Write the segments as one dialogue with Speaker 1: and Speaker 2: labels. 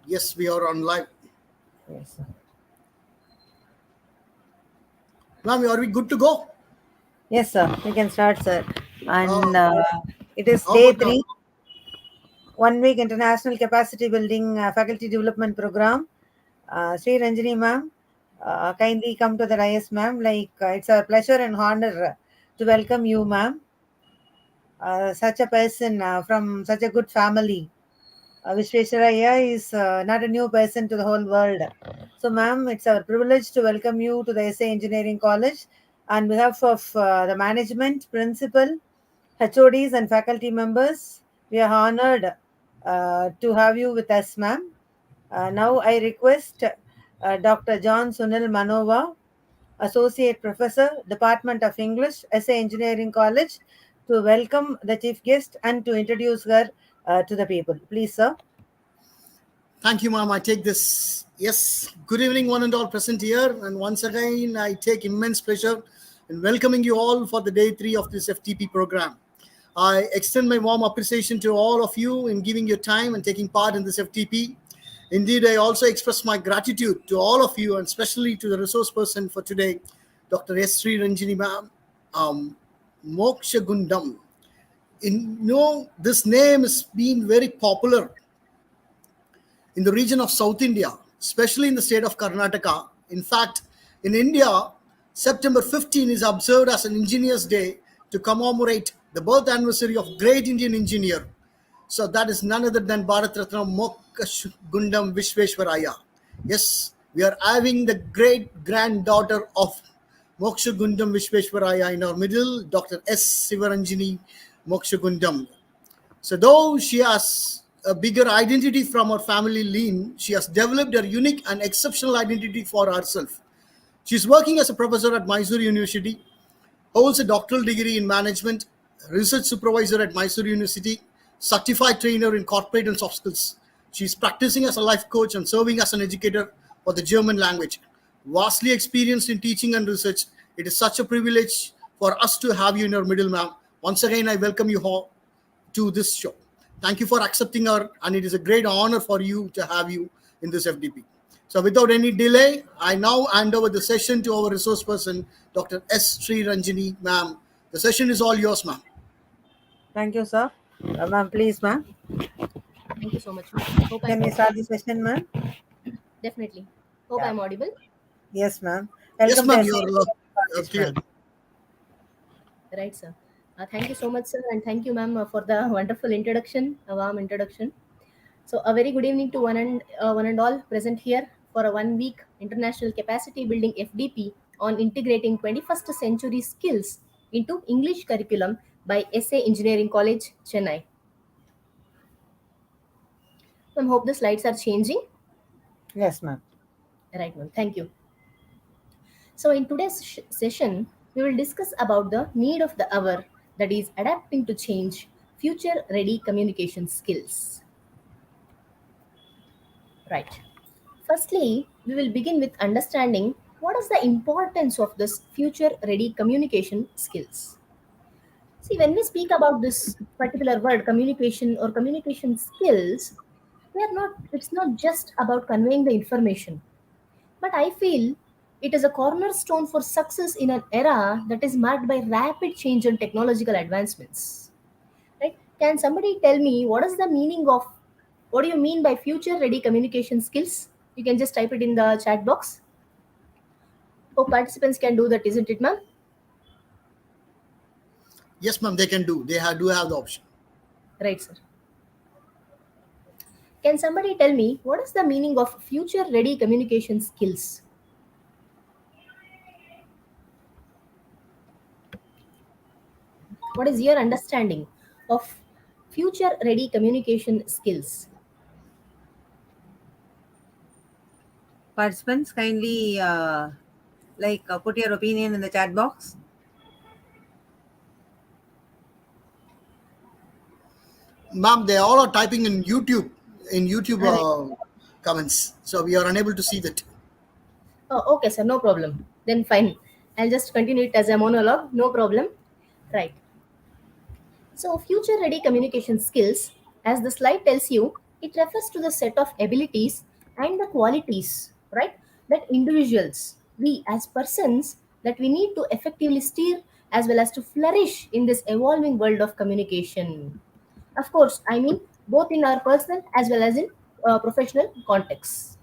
Speaker 1: Yes, we are on live.
Speaker 2: Yes, sir.
Speaker 1: Ma'am, are we good to go?
Speaker 2: Yes, sir. We can start, sir. And it is
Speaker 1: How
Speaker 2: day
Speaker 1: about
Speaker 2: 3, 1 week international capacity building faculty development program. Sri Ranjani, ma'am, kindly come to the dais, ma'am. It's a pleasure and honor to welcome you, ma'am. Such a person from such a good family. Vishweswaraya is not a new person to the whole world. So, ma'am, it's our privilege to welcome you to the SA Engineering College. On behalf of the management, principal, HODs, and faculty members, we are honored to have you with us, ma'am. Now, I request Dr. John Sunil Manova, Associate Professor, Department of English, SA Engineering College, to welcome the chief guest and to introduce her to the people. Please, sir.
Speaker 1: Thank you, ma'am. I take this. Yes, good evening, one and all present here. And once again, I take immense pleasure in welcoming you all for the day 3 of this FTP program. I extend my warm appreciation to all of you in giving your time and taking part in this FTP. Indeed, I also express my gratitude to all of you and especially to the resource person for today, Dr. S. Sri Ranjini ma'am, Moksha Gundam. This name has been very popular in the region of South India, especially in the state of Karnataka. In fact, in India, September 15 is observed as an Engineers Day to commemorate the birth anniversary of great Indian engineer. So that is none other than Bharat Ratna Moksha Gundam Vishweswaraya. Yes, we are having the great granddaughter of Moksha Gundam Vishweswaraya in our middle, Dr. S. Sivaranjini Moksha Gundam. So though she has a bigger identity from her family line, she has developed a unique and exceptional identity for herself. She is working as a professor at Mysore University, holds a doctoral degree in management, research supervisor at Mysore University, certified trainer in corporate and soft skills. She is practicing as a life coach and serving as an educator for the German language. Vastly experienced in teaching and research, it is such a privilege for us to have you in our middle, ma'am. Once again, I welcome you all to this show. Thank you for accepting her, and it is a great honor for you to have you in this FDP. So, without any delay, I now hand over the session to our resource person, Dr. S. Sri Ranjini, ma'am. The session is all yours, ma'am.
Speaker 2: Thank you, sir. Ma'am, please, ma'am.
Speaker 3: Thank you so much, ma'am. Hope
Speaker 2: Can
Speaker 3: I'm
Speaker 2: we start the session, ma'am?
Speaker 3: definitely. Hope
Speaker 2: Yeah.
Speaker 3: I'm audible.
Speaker 2: Yes, ma'am.
Speaker 1: Yes,
Speaker 2: Welcome
Speaker 1: ma'am.
Speaker 2: to SA
Speaker 1: You're
Speaker 2: College,
Speaker 1: clear.
Speaker 2: ma'am.
Speaker 3: Right, sir. Thank you so much, sir, and thank you, ma'am, for the wonderful introduction, a warm introduction. So, a very good evening to one and all present here for a 1 week international capacity building FDP on integrating 21st century skills into English curriculum by SA Engineering College, Chennai. I hope the slides are changing.
Speaker 2: Yes, ma'am.
Speaker 3: Right, ma'am. Thank you. So in today's session, we will discuss about the need of the hour, that is adapting to change, future ready communication skills. Right. Firstly, we will begin with understanding what is the importance of this future ready communication skills. See, when we speak about this particular word communication or communication skills, it's not just about conveying the information, but I feel it is a cornerstone for success in an era that is marked by rapid change and technological advancements. Right? Can somebody tell me what do you mean by future ready communication skills? You can just type it in the chat box. Oh, participants can do that, isn't it, ma'am?
Speaker 1: Yes, ma'am. They can do. Do have the option.
Speaker 3: Right, sir. Can somebody tell me what is the meaning of future ready communication skills? What is your understanding of future ready communication skills?
Speaker 2: Participants, kindly put your opinion in the chat box.
Speaker 1: Ma'am, they all are typing in YouTube comments. So we are unable to see that.
Speaker 3: Oh, okay, sir, no problem. Then fine. I'll just continue it as a monologue, no problem. Right. So, future ready communication skills, as the slide tells you, It refers to the set of abilities and the qualities, right, that individuals, we as persons, that we need to effectively steer as well as to flourish in this evolving world of communication. Of course, I mean both in our personal as well as in professional contexts.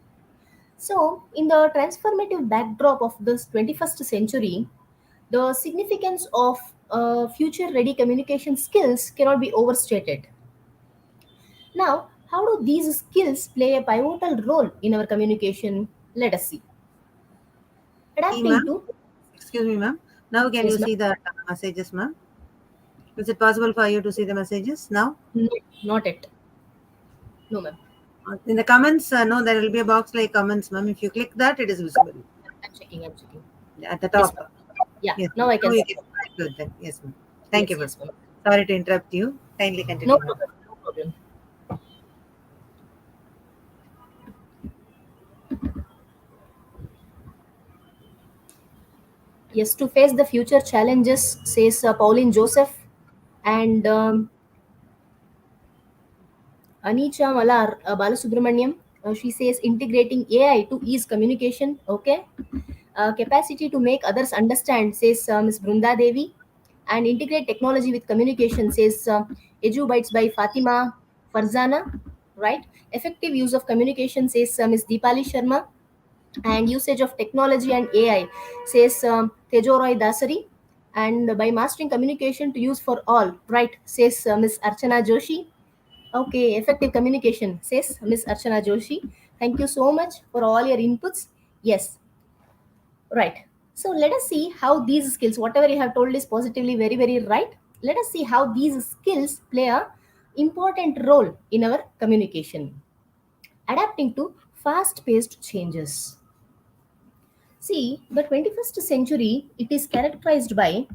Speaker 3: So, in the transformative backdrop of this 21st century, the significance of future ready communication skills cannot be overstated. Now, how do these skills play a pivotal role in our communication? Let us see.
Speaker 2: See,
Speaker 3: Adapting
Speaker 2: ma'am.
Speaker 3: to,
Speaker 2: Excuse me, ma'am. Now can you
Speaker 3: yes, ma'am.
Speaker 2: see the messages, ma'am? Is it possible for you to see the messages now?
Speaker 3: No, not it. No, ma'am.
Speaker 2: In the comments, no, there will be a box like comments, ma'am. If you click that, it is visible
Speaker 3: I'm checking. I'm checking.
Speaker 2: at the
Speaker 3: Yes,
Speaker 2: top.
Speaker 3: ma'am. Yeah,
Speaker 2: Yes,
Speaker 3: now I
Speaker 2: now
Speaker 3: can
Speaker 2: you
Speaker 3: see.
Speaker 2: can good then. Yes, ma'am. Thank
Speaker 3: Yes,
Speaker 2: you, ma'am.
Speaker 3: yes, ma'am.
Speaker 2: Sorry to interrupt you. Kindly
Speaker 3: No
Speaker 2: continue, ma'am.
Speaker 3: problem. No problem. Yes, to face the future challenges, says Pauline Joseph and Anicha Malar Balasubramaniam. She says integrating AI to ease communication. Okay. Capacity to make others understand, says Ms. Brunda Devi. And integrate technology with communication, says Edu Bytes by Fatima Farzana. Right. Effective use of communication, says Ms. Deepali Sharma. And usage of technology and AI, says Tejo Roy Dasari. And by mastering communication to use for all, right, says Ms. Archana Joshi. Okay, effective communication, says Ms. Archana Joshi. Thank you so much for all your inputs. Yes, right. So let us see how these skills, whatever you have told is positively very, very right. Let us see how these skills play a important role in our communication. Adapting to fast-paced changes. See, the 21st century, it is characterized by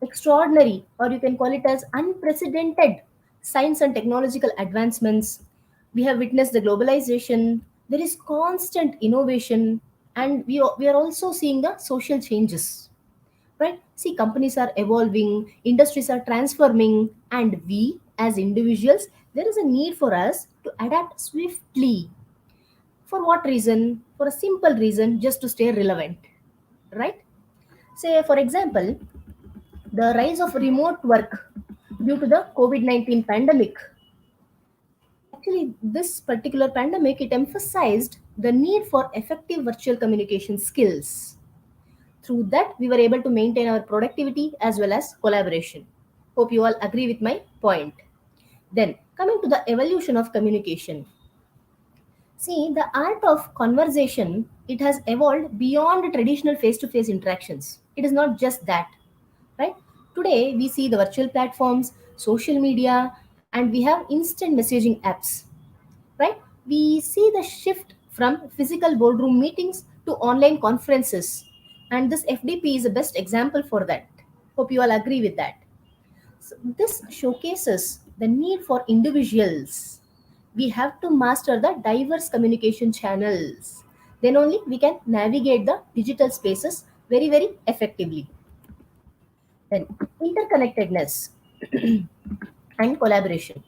Speaker 3: extraordinary, or you can call it as unprecedented, science and technological advancements. We have witnessed the globalization, there is constant innovation, and we are also seeing the social changes. Right? See, companies are evolving, industries are transforming, and we as individuals, there is a need for us to adapt swiftly. For what reason? For a simple reason, just to stay relevant, right? Say, for example, the rise of remote work due to the COVID 19 pandemic. Actually, this particular pandemic, it emphasized the need for effective virtual communication skills. Through that, we were able to maintain our productivity as well as collaboration. Hope you all agree with my point. Then, coming to the evolution of communication. See, the art of conversation, it has evolved beyond traditional face-to-face interactions. It is not just that, right? Today, we see the virtual platforms, social media, and we have instant messaging apps, right? We see the shift from physical boardroom meetings to online conferences, and this FDP is the best example for that. Hope you all agree with that. So this showcases the need for individuals. We have to master the diverse communication channels. Then only we can navigate the digital spaces very, very effectively. Then interconnectedness and collaboration.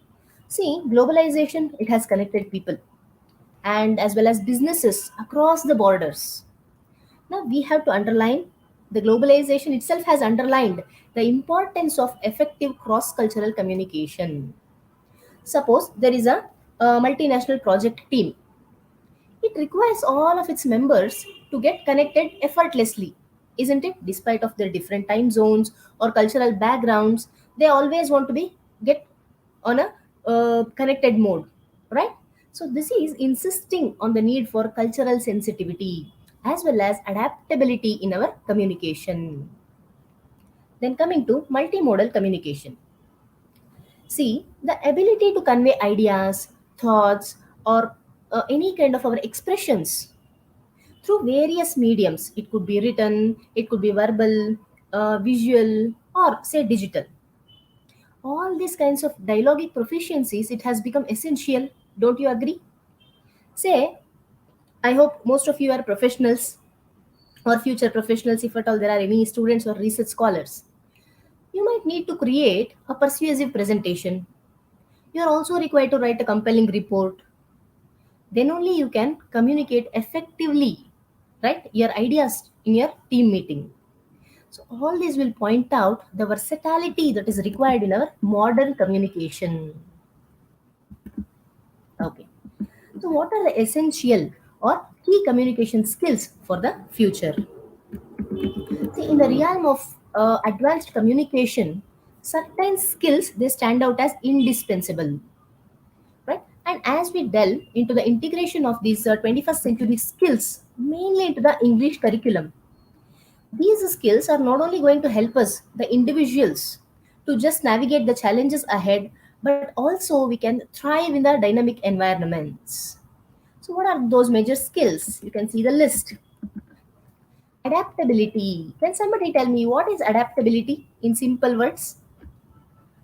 Speaker 3: See, globalization, it has connected people and as well as businesses across the borders. Now we have to underline the globalization itself has underlined the importance of effective cross-cultural communication. Suppose there is a multinational project team. It requires all of its members to get connected effortlessly, isn't it? Despite of their different time zones or cultural backgrounds, they always want to be get on a connected mode, right? So this is insisting on the need for cultural sensitivity as well as adaptability in our communication. Then coming to multimodal communication. See, the ability to convey ideas, thoughts, or any kind of our expressions through various mediums. It could be written, it could be verbal, visual, or say digital. All these kinds of dialogic proficiencies, it has become essential. Don't you agree? Say, I hope most of you are professionals or future professionals, if at all there are any students or research scholars. You might need to create a persuasive presentation. You are also required to write a compelling report, then only you can communicate effectively, right, your ideas in your team meeting. So all these will point out the versatility that is required in our modern communication. Okay. So what are the essential or key communication skills for the future? See, in the realm of advanced communication, certain skills they stand out as indispensable, right? And as we delve into the integration of these 21st century skills, mainly into the English curriculum, these skills are not only going to help us, the individuals, to just navigate the challenges ahead, but also we can thrive in the dynamic environments. So, what are those major skills? You can see the list. Adaptability. Can somebody tell me what is adaptability in simple words?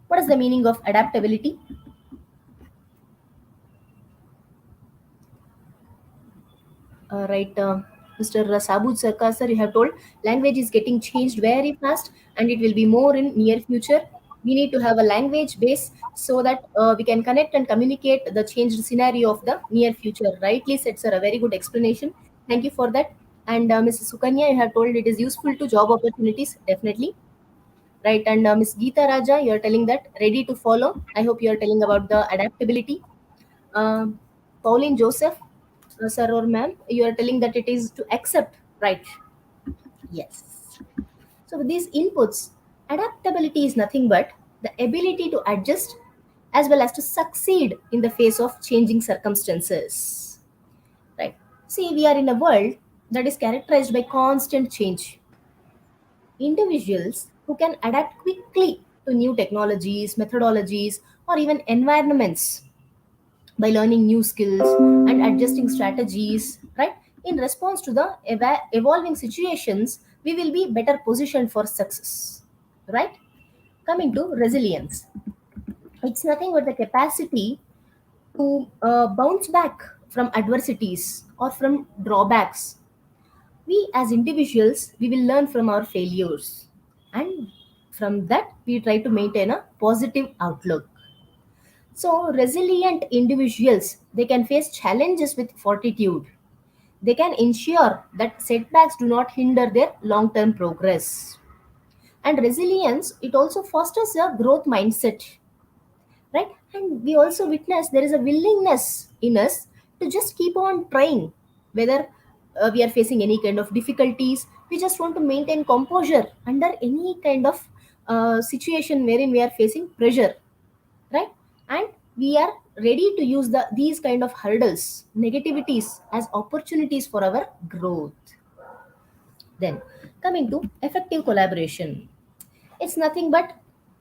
Speaker 3: What is the meaning of adaptability? Right, Mr. Sabud Sarkar sir, you have told language is getting changed very fast and it will be more in near future. We need to have a language base so that we can connect and communicate the changed scenario of the near future. Rightly said, sir. A very good explanation. Thank you for that. And Mrs. Sukanya, you have told it is useful to job opportunities. Definitely. Right. And Ms. Geeta Raja, you are telling that ready to follow. I hope you are telling about the adaptability. Um Pauline Joseph, sir or ma'am, you are telling that it is to accept, right? Yes. So with these inputs, adaptability is nothing but the ability to adjust as well as to succeed in the face of changing circumstances, right? See, we are in a world that is characterized by constant change. Individuals who can adapt quickly to new technologies, methodologies, or even environments by learning new skills and adjusting strategies, right, in response to the evolving situations, we will be better positioned for success, right? Coming to resilience, it's nothing but the capacity to bounce back from adversities or from drawbacks. We as individuals, we will learn from our failures, and from that we try to maintain a positive outlook. So, resilient individuals, they can face challenges with fortitude. They can ensure that setbacks do not hinder their long-term progress. And resilience, it also fosters a growth mindset, right? And we also witness there is a willingness in us to just keep on trying, whether we are facing any kind of difficulties. We just want to maintain composure under any kind of situation wherein we are facing pressure, right? And we are ready to use these kind of hurdles, negativities, as opportunities for our growth. Then, coming to effective collaboration, it's nothing but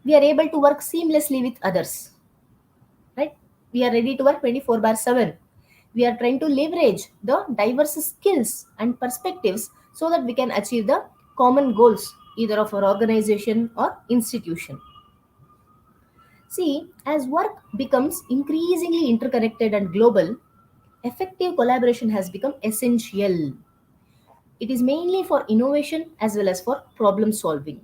Speaker 3: we are able to work seamlessly with others, right? We are ready to work 24 bar 7. We are trying to leverage the diverse skills and perspectives so that we can achieve the common goals either of our organization or institution. See, as work becomes increasingly interconnected and global, effective collaboration has become essential. It is mainly for innovation as well as for problem solving.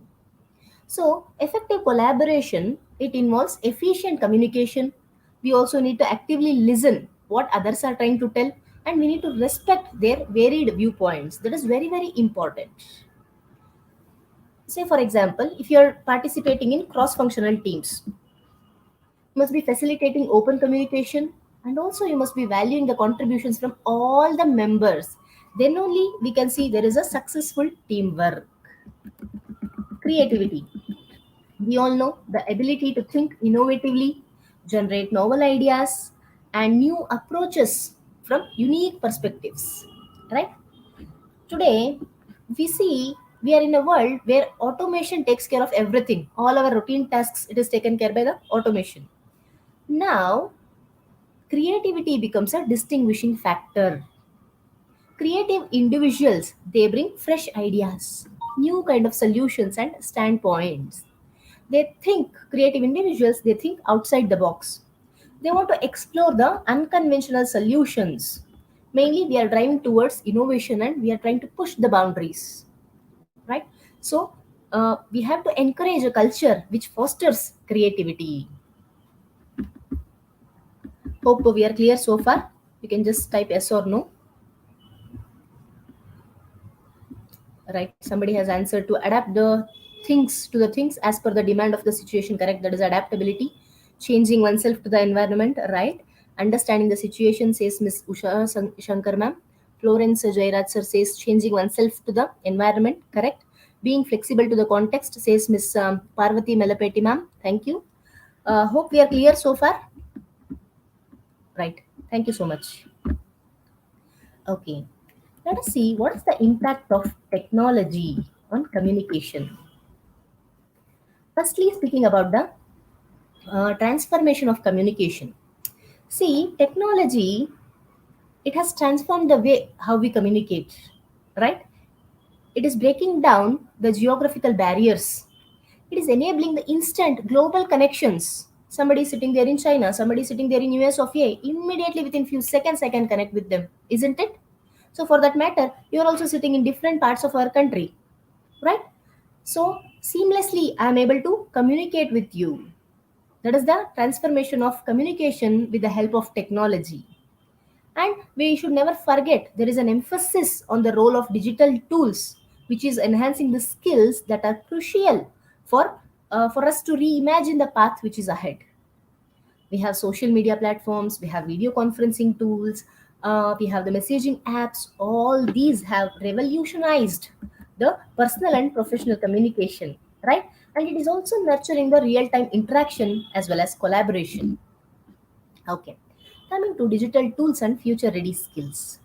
Speaker 3: So, effective collaboration, it involves efficient communication. We also need to actively listen what others are trying to tell, and we need to respect their varied viewpoints. That is very, very important. Say, for example, if you are participating in cross functional teams, must be facilitating open communication, and also you must be valuing the contributions from all the members. Then only we can see there is a successful teamwork. Creativity, we all know the ability to think innovatively, generate novel ideas and new approaches from unique perspectives, right? Today we see we are in a world where automation takes care of everything. All our routine tasks, it is taken care by the automation. Now creativity becomes a distinguishing factor. Creative individuals, they bring fresh ideas, new kind of solutions and standpoints. They think, creative individuals, they think outside the box. They want to explore the unconventional solutions. Mainly we are driving towards innovation and we are trying to push the boundaries, right? So we have to encourage a culture which fosters creativity. Hope we are clear so far. You can just type yes or no. Right, somebody has answered to adapt the things to the things as per the demand of the situation. Correct, that is adaptability. Changing oneself to the environment. Right, understanding the situation, says Miss Usha Shankar ma'am. Florence Jairaj sir says changing oneself to the environment. Correct. Being flexible to the context, says Miss Parvati Melapeti ma'am. Thank you. Hope we are clear so far. Right, thank you so much. Okay, let us see what is the impact of technology on communication. Firstly, speaking about the transformation of communication. See, technology, it has transformed the way how we communicate, right? It is breaking down the geographical barriers. It is enabling the instant global connections. Somebody sitting there in China, somebody sitting there in US of A, immediately within few seconds I can connect with them, isn't it? So for that matter, you are also sitting in different parts of our country, right? So seamlessly I am able to communicate with you. That is the transformation of communication with the help of technology. And we should never forget there is an emphasis on the role of digital tools, which is enhancing the skills that are crucial for us to reimagine the path which is ahead. We have social media platforms, we have video conferencing tools, we have the messaging apps. All these have revolutionized the personal and professional communication, right? And it is also nurturing the real time interaction as well as collaboration. Okay, coming to digital tools and future ready skills.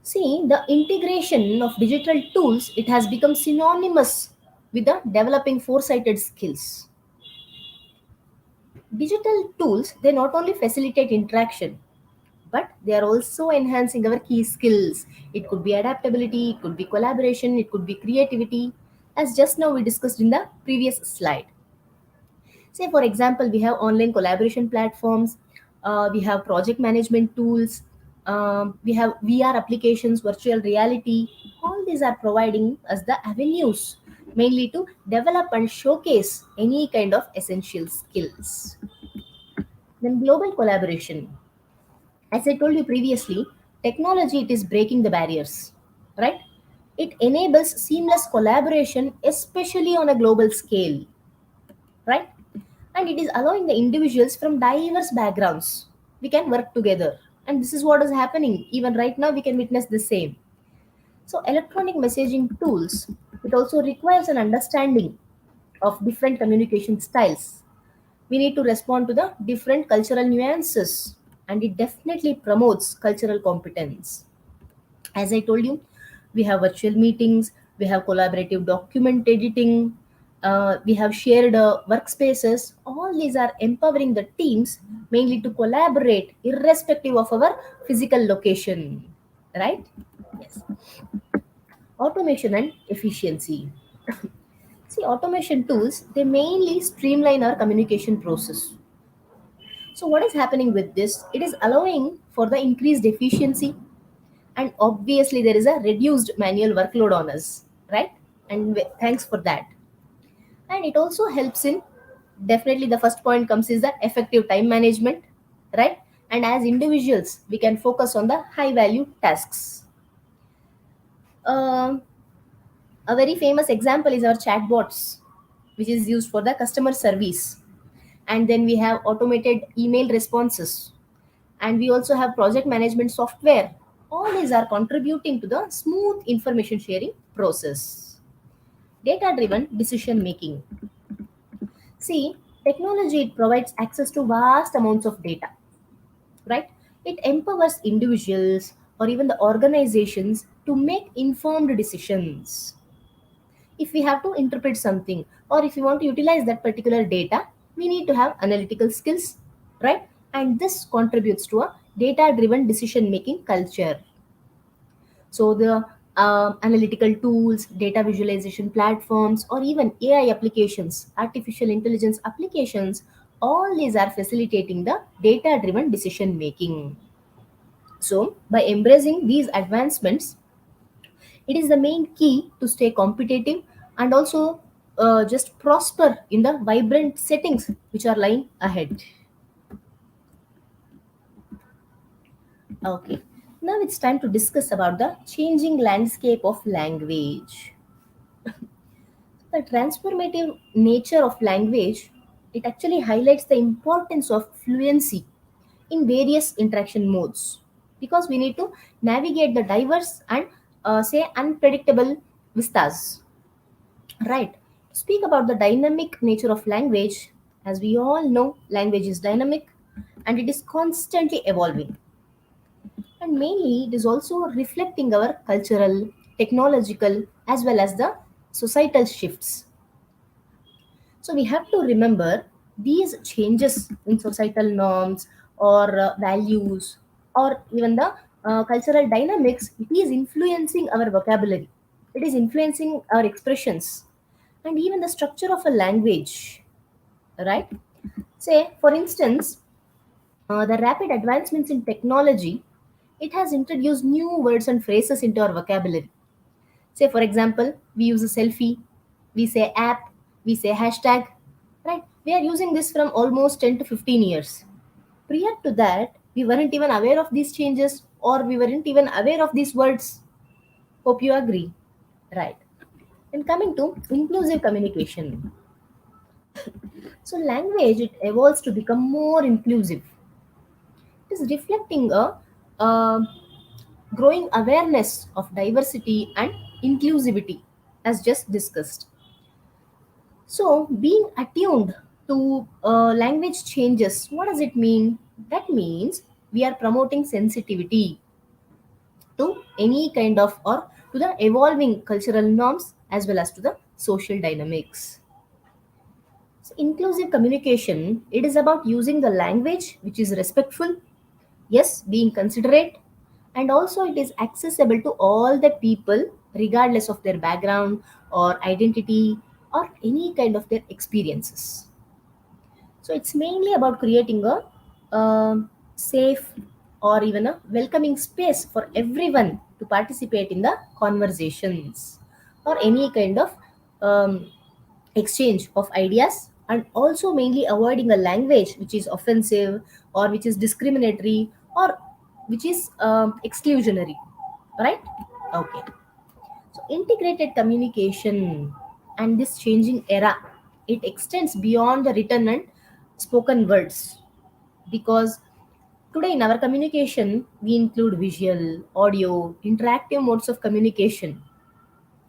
Speaker 3: See, the integration of digital tools, it has become synonymous with the developing foresighted skills. Digital tools, they not only facilitate interaction, but they are also enhancing our key skills. It could be adaptability, it could be collaboration, it could be creativity, as just now we discussed in the previous slide. Say, for example, we have online collaboration platforms, we have project management tools, we have VR applications, virtual reality. All these are providing us the avenues mainly to develop and showcase any kind of essential skills. Then, global collaboration. As I told you previously, technology, it is breaking the barriers, right? It enables seamless collaboration, especially on a global scale, right? And it is allowing the individuals from diverse backgrounds, we can work together. And this is what is happening even right now, we can witness the same. So electronic messaging tools, it also requires an understanding of different communication styles. We need to respond to the different cultural nuances, and it definitely promotes cultural competence. As I told you, we have virtual meetings, we have collaborative document editing, we have shared workspaces. All these are empowering the teams mainly to collaborate irrespective of our physical location, right? Yes. Automation and efficiency. See, automation tools, they mainly streamline our communication process. So what is happening with this? It is allowing for the increased efficiency, and obviously there is a reduced manual workload on us, right? And thanks for that. And it also helps in, definitely the first point comes is the effective time management, right? And as individuals we can focus on the high value tasks. Um a very famous example is our chatbots, which is used for the customer service. And then we have automated email responses, and we also have project management software. All these are contributing to the smooth information sharing process. Data driven decision making. See, technology, it provides access to vast amounts of data, right? It empowers individuals or even the organizations to make informed decisions. If we have to interpret something, or if we want to utilize that particular data, we need to have analytical skills, right? And this contributes to a data driven decision making culture. So the analytical tools, data visualization platforms, or even AI applications, artificial intelligence applications, all these are facilitating the data driven decision making. So by embracing these advancements, it is the main key to stay competitive and also just prosper in the vibrant settings which are lying ahead. Okay. Now it's time to discuss about the changing landscape of language. The transformative nature of language, it actually highlights the importance of fluency in various interaction modes, because we need to navigate the diverse and say unpredictable vistas, right? To speak about the dynamic nature of language, as we all know, language is dynamic and it is constantly evolving, and mainly it is also reflecting our cultural, technological, as well as the societal shifts. So we have to remember these changes in societal norms or values or even the cultural dynamics, it is influencing our vocabulary, it is influencing our expressions, and even the structure of a language, right? Say, for instance, the rapid advancements in technology, it has introduced new words and phrases into our vocabulary. Say, for example, we use a selfie, we say app, we say hashtag, right? We are using this from almost 10 to 15 years. Prior to that, we weren't even aware of these changes or we weren't even aware of these words. Hope you agree. Right. And coming to inclusive communication. So, language, it evolves to become more inclusive. It is reflecting a growing awareness of diversity and inclusivity, as just discussed. So, being attuned to language changes, what does it mean? That means we are promoting sensitivity to any kind of or to the evolving cultural norms as well as to the social dynamics. So, inclusive communication, it is about using the language which is respectful, yes, being considerate, and also it is accessible to all the people regardless of their background or identity or any kind of their experiences. So it's mainly about creating a safe or even a welcoming space for everyone to participate in the conversations or any kind of um, exchange of ideas, and also mainly avoiding a language which is offensive or which is discriminatory or which is exclusionary, right? Okay. So integrated communication and this changing era, it extends beyond the written and spoken words, because today in our communication we include visual, audio, interactive modes of communication,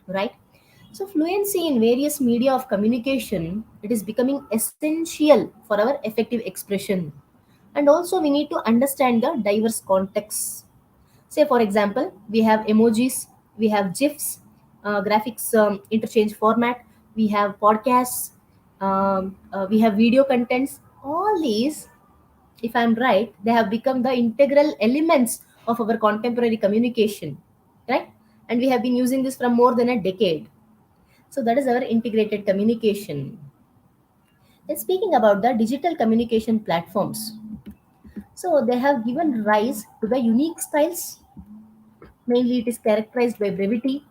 Speaker 3: right? So fluency in various media of communication, it is becoming essential for our effective expression. And also we need to understand the diverse contexts. Say, for example, we have emojis, we have GIFs, graphics interchange format, we have podcasts, we have video contents. All these, if I'm right, they have become the integral elements of our contemporary communication, right? And we have been using this from more than a decade. So that is our integrated communication. Then speaking about the digital communication platforms, so they have given rise to the unique styles. Mainly, it is characterized by brevity.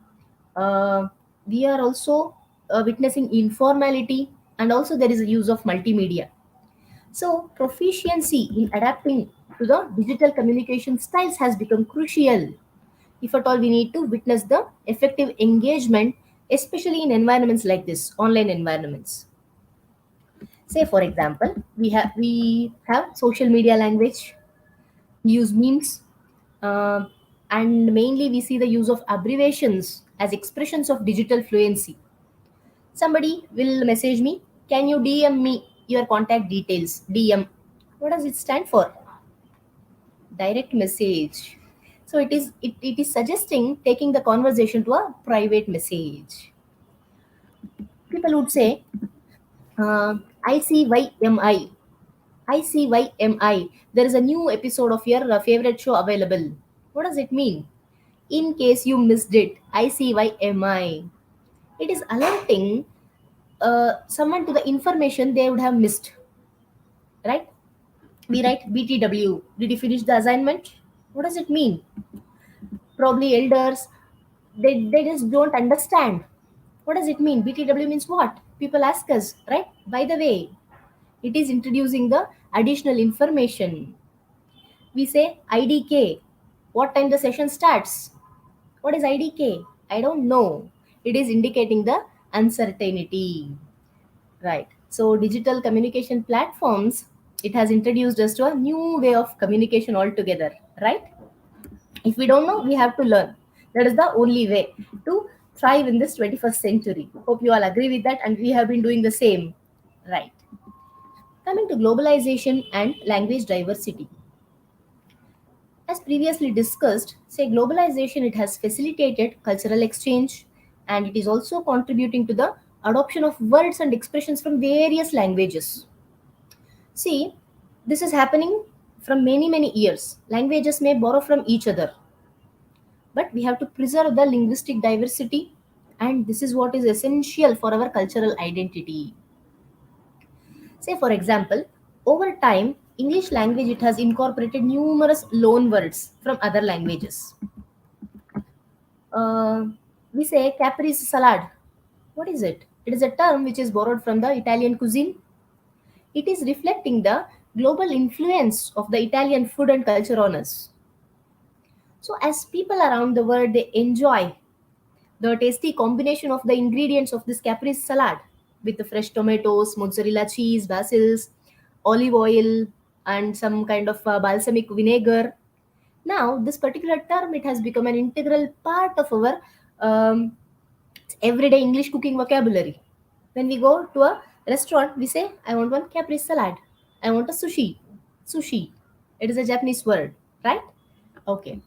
Speaker 3: Uh, we are also witnessing informality, and also there is a use of multimedia. So, proficiency in adapting to the digital communication styles has become crucial. If at all we need to witness the effective engagement, especially in environments like this, online environments. Say, for example, we have social media language, we use memes, uh, and mainly we see the use of abbreviations as expressions of digital fluency. Somebody will message me, can you DM me your contact details? DM. What does it stand for? Direct message. So it is suggesting taking the conversation to a private message. People would say, ICYMI. ICYMI. There is a new episode of your favorite show available. What does it mean? In case you missed it, ICYMI. It is alerting someone to the information they would have missed, right? We write BTW. Did you finish the assignment? What does it mean? Probably elders, they just don't understand. What does it mean? BTW means what? People ask us, right? By the way, it is introducing the additional information. We say IDK. What time the session starts? What is IDK? I don't know. It is indicating the uncertainty. Right. So digital communication platforms, it has introduced us to a new way of communication altogether. Right. If we don't know, we have to learn. That is the only way to thrive in this 21st century. Hope you all agree with that, and we have been doing the same. Right. Coming to globalization and language diversity. As previously discussed, say globalization, it has facilitated cultural exchange, and it is also contributing to the adoption of words and expressions from various languages. See, this is happening from many, many years. Languages may borrow from each other, but we have to preserve the linguistic diversity, and this is what is essential for our cultural identity. Say, for example, over time, English language, it has incorporated numerous loan words from other languages. Uh, we say caprese salad. What is it? It is a term which is borrowed from the Italian cuisine. It is reflecting the global influence of the Italian food and culture on us. So, as people around the world, they enjoy the tasty combination of the ingredients of this caprese salad with the fresh tomatoes, mozzarella cheese, basils, olive oil, and some kind of balsamic vinegar. Now, this particular term, it has become an integral part of our um, everyday English cooking vocabulary. When we go to a restaurant, we say, I want one caprese salad. I want a sushi. Sushi. It is a Japanese word, right? Okay.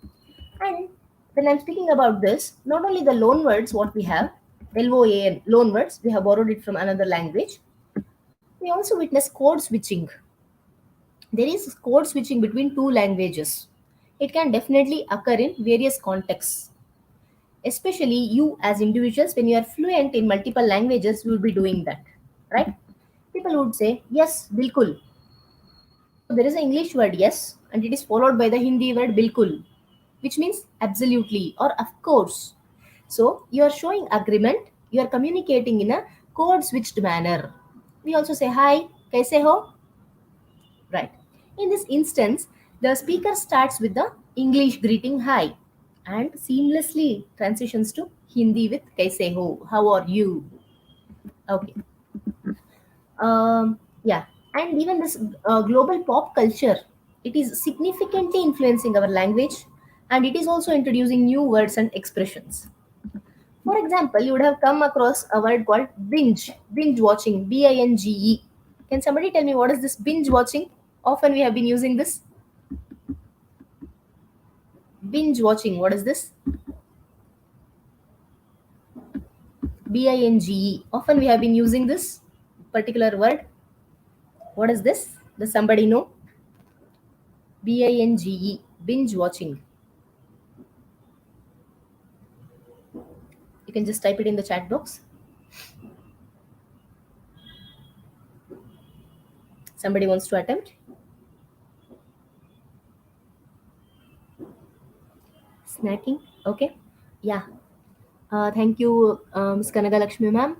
Speaker 3: And when I'm speaking about this, not only the loan words, what we have, LOAN, loan words, we have borrowed it from another language. We also witness code switching. There is code switching between two languages. It can definitely occur in various contexts. Especially you as individuals, when you are fluent in multiple languages, you will be doing that, right? People would say, yes, bilkul. So there is an English word, yes, and it is followed by the Hindi word bilkul, which means absolutely or of course. So you are showing agreement, you are communicating in a code switched manner. We also say, hi, kaise ho? Right. In this instance, the speaker starts with the English greeting hi and seamlessly transitions to Hindi with kaise ho? How are you? Okay. Yeah. And even this global pop culture, it is significantly influencing our language, and it is also introducing new words and expressions. For example, you would have come across a word called binge watching, BINGE. Can somebody tell me what is this binge watching? Often we have been using this. Binge watching, what is this? BINGE. Often we have been using this particular word. What is this? Does somebody know? BINGE, binge watching. You can just type it in the chat box. Somebody wants to attempt? Snacking? Okay. Yeah. Thank you, Ms. Kanaga Lakshmi ma'am.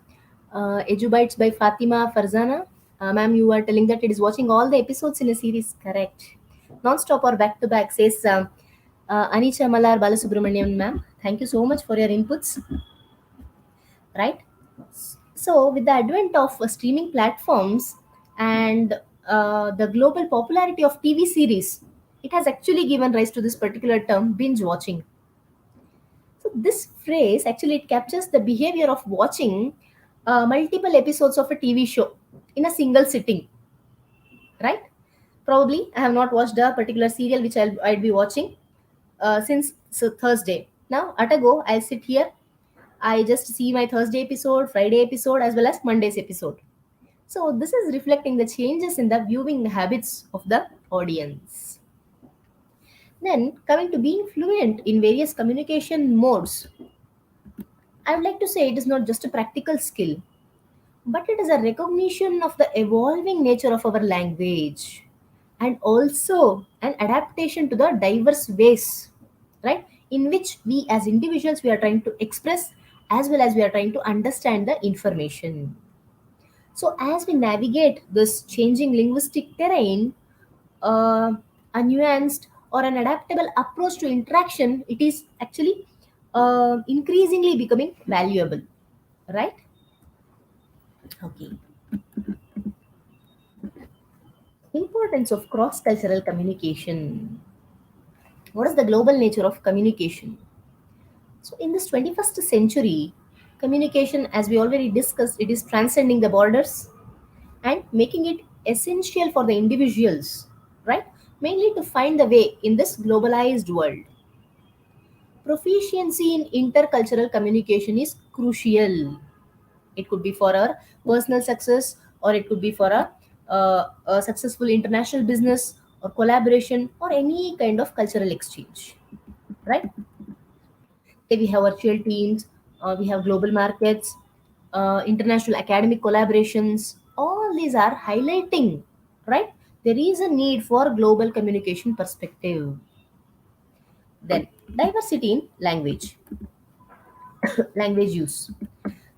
Speaker 3: Edubites by Fatima Farzana. Ma'am, you are telling that it is watching all the episodes in a series. Correct. Non-stop or back-to-back, says Anisha Malar Balasubramanian ma'am. Thank you so much for your inputs. Right. So, with the advent of streaming platforms and the global popularity of TV series, it has actually given rise to this particular term, binge watching. So this phrase actually, it captures the behavior of watching multiple episodes of a TV show in a single sitting, right? Probably I have not watched a particular serial which I'd be watching since Thursday. Now at a go, I'll sit here. I just see my Thursday episode, Friday episode, as well as Monday's episode. So this is reflecting the changes in the viewing habits of the audience. Then coming to being fluent in various communication modes, I would like to say it is not just a practical skill, but it is a recognition of the evolving nature of our language and also an adaptation to the diverse ways, right, in which we as individuals we are trying to express as well as we are trying to understand the information. So as we navigate this changing linguistic terrain, uh, a nuanced or an adaptable approach to interaction, it is actually increasingly becoming valuable, right? Okay. Importance of cross-cultural communication. What is the global nature of communication? So in this 21st century, communication, as we already discussed, it is transcending the borders and making it essential for the individuals, right? Mainly to find the way in this globalized world. Proficiency in intercultural communication is crucial. It could be for our personal success, or it could be for a successful international business or collaboration or any kind of cultural exchange, right? Then we have virtual teams, we have global markets, international academic collaborations. All these are highlighting, right? There is a need for global communication perspective. Then diversity in language use.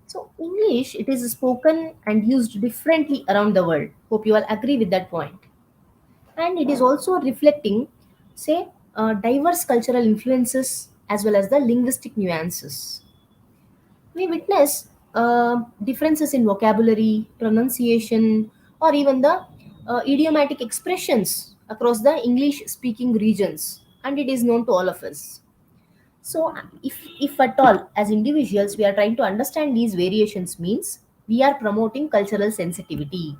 Speaker 3: So English, it is spoken and used differently around the world. Hope you all agree with that point. And it is also reflecting, say, diverse cultural influences as well as the linguistic nuances. We witness differences in vocabulary, pronunciation, or even the idiomatic expressions across the English speaking regions, and it is known to all of us. So, if at all, as individuals, we are trying to understand these variations, means we are promoting cultural sensitivity.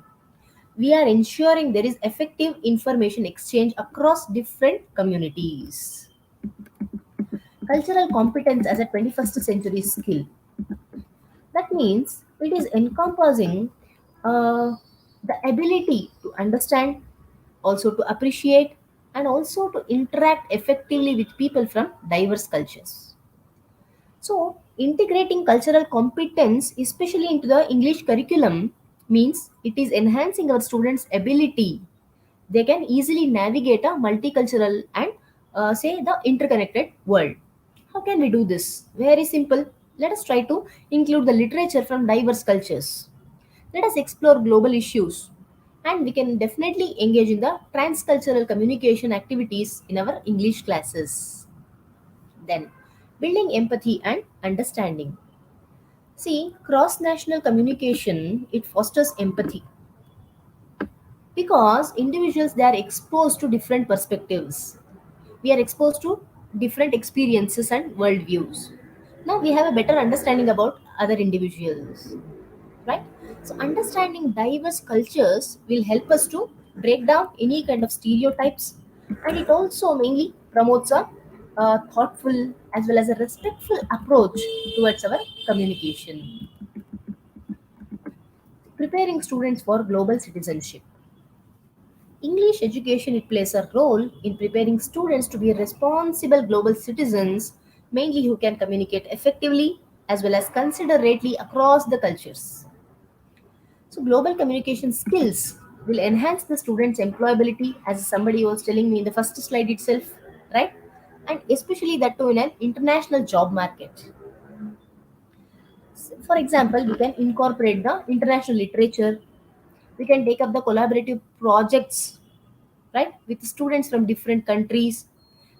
Speaker 3: We are ensuring there is effective information exchange across different communities. Cultural competence as a 21st century skill. That means it is encompassing uh, the ability to understand, also to appreciate, and also to interact effectively with people from diverse cultures. So, integrating cultural competence, especially into the English curriculum, means it is enhancing our students' ability. They can easily navigate a multicultural and say the interconnected world. How can we do this? Very simple. Let us try to include the literature from diverse cultures. Let us explore global issues, and we can definitely engage in the transcultural communication activities in our English classes. Then, building empathy and understanding. See, cross national communication, it fosters empathy because individuals, they are exposed to different perspectives. We are exposed to different experiences and worldviews. Now we have a better understanding about other individuals, right? So understanding diverse cultures will help us to break down any kind of stereotypes, and it also mainly promotes a thoughtful as well as a respectful approach towards our communication. Preparing students for global citizenship. English education, it plays a role in preparing students to be responsible global citizens, mainly who can communicate effectively as well as considerately across the cultures. So global communication skills will enhance the students' employability, as somebody was telling me in the first slide itself, right? And especially that too in an international job market. For example, we can incorporate the international literature. We can take up the collaborative projects, right, with students from different countries,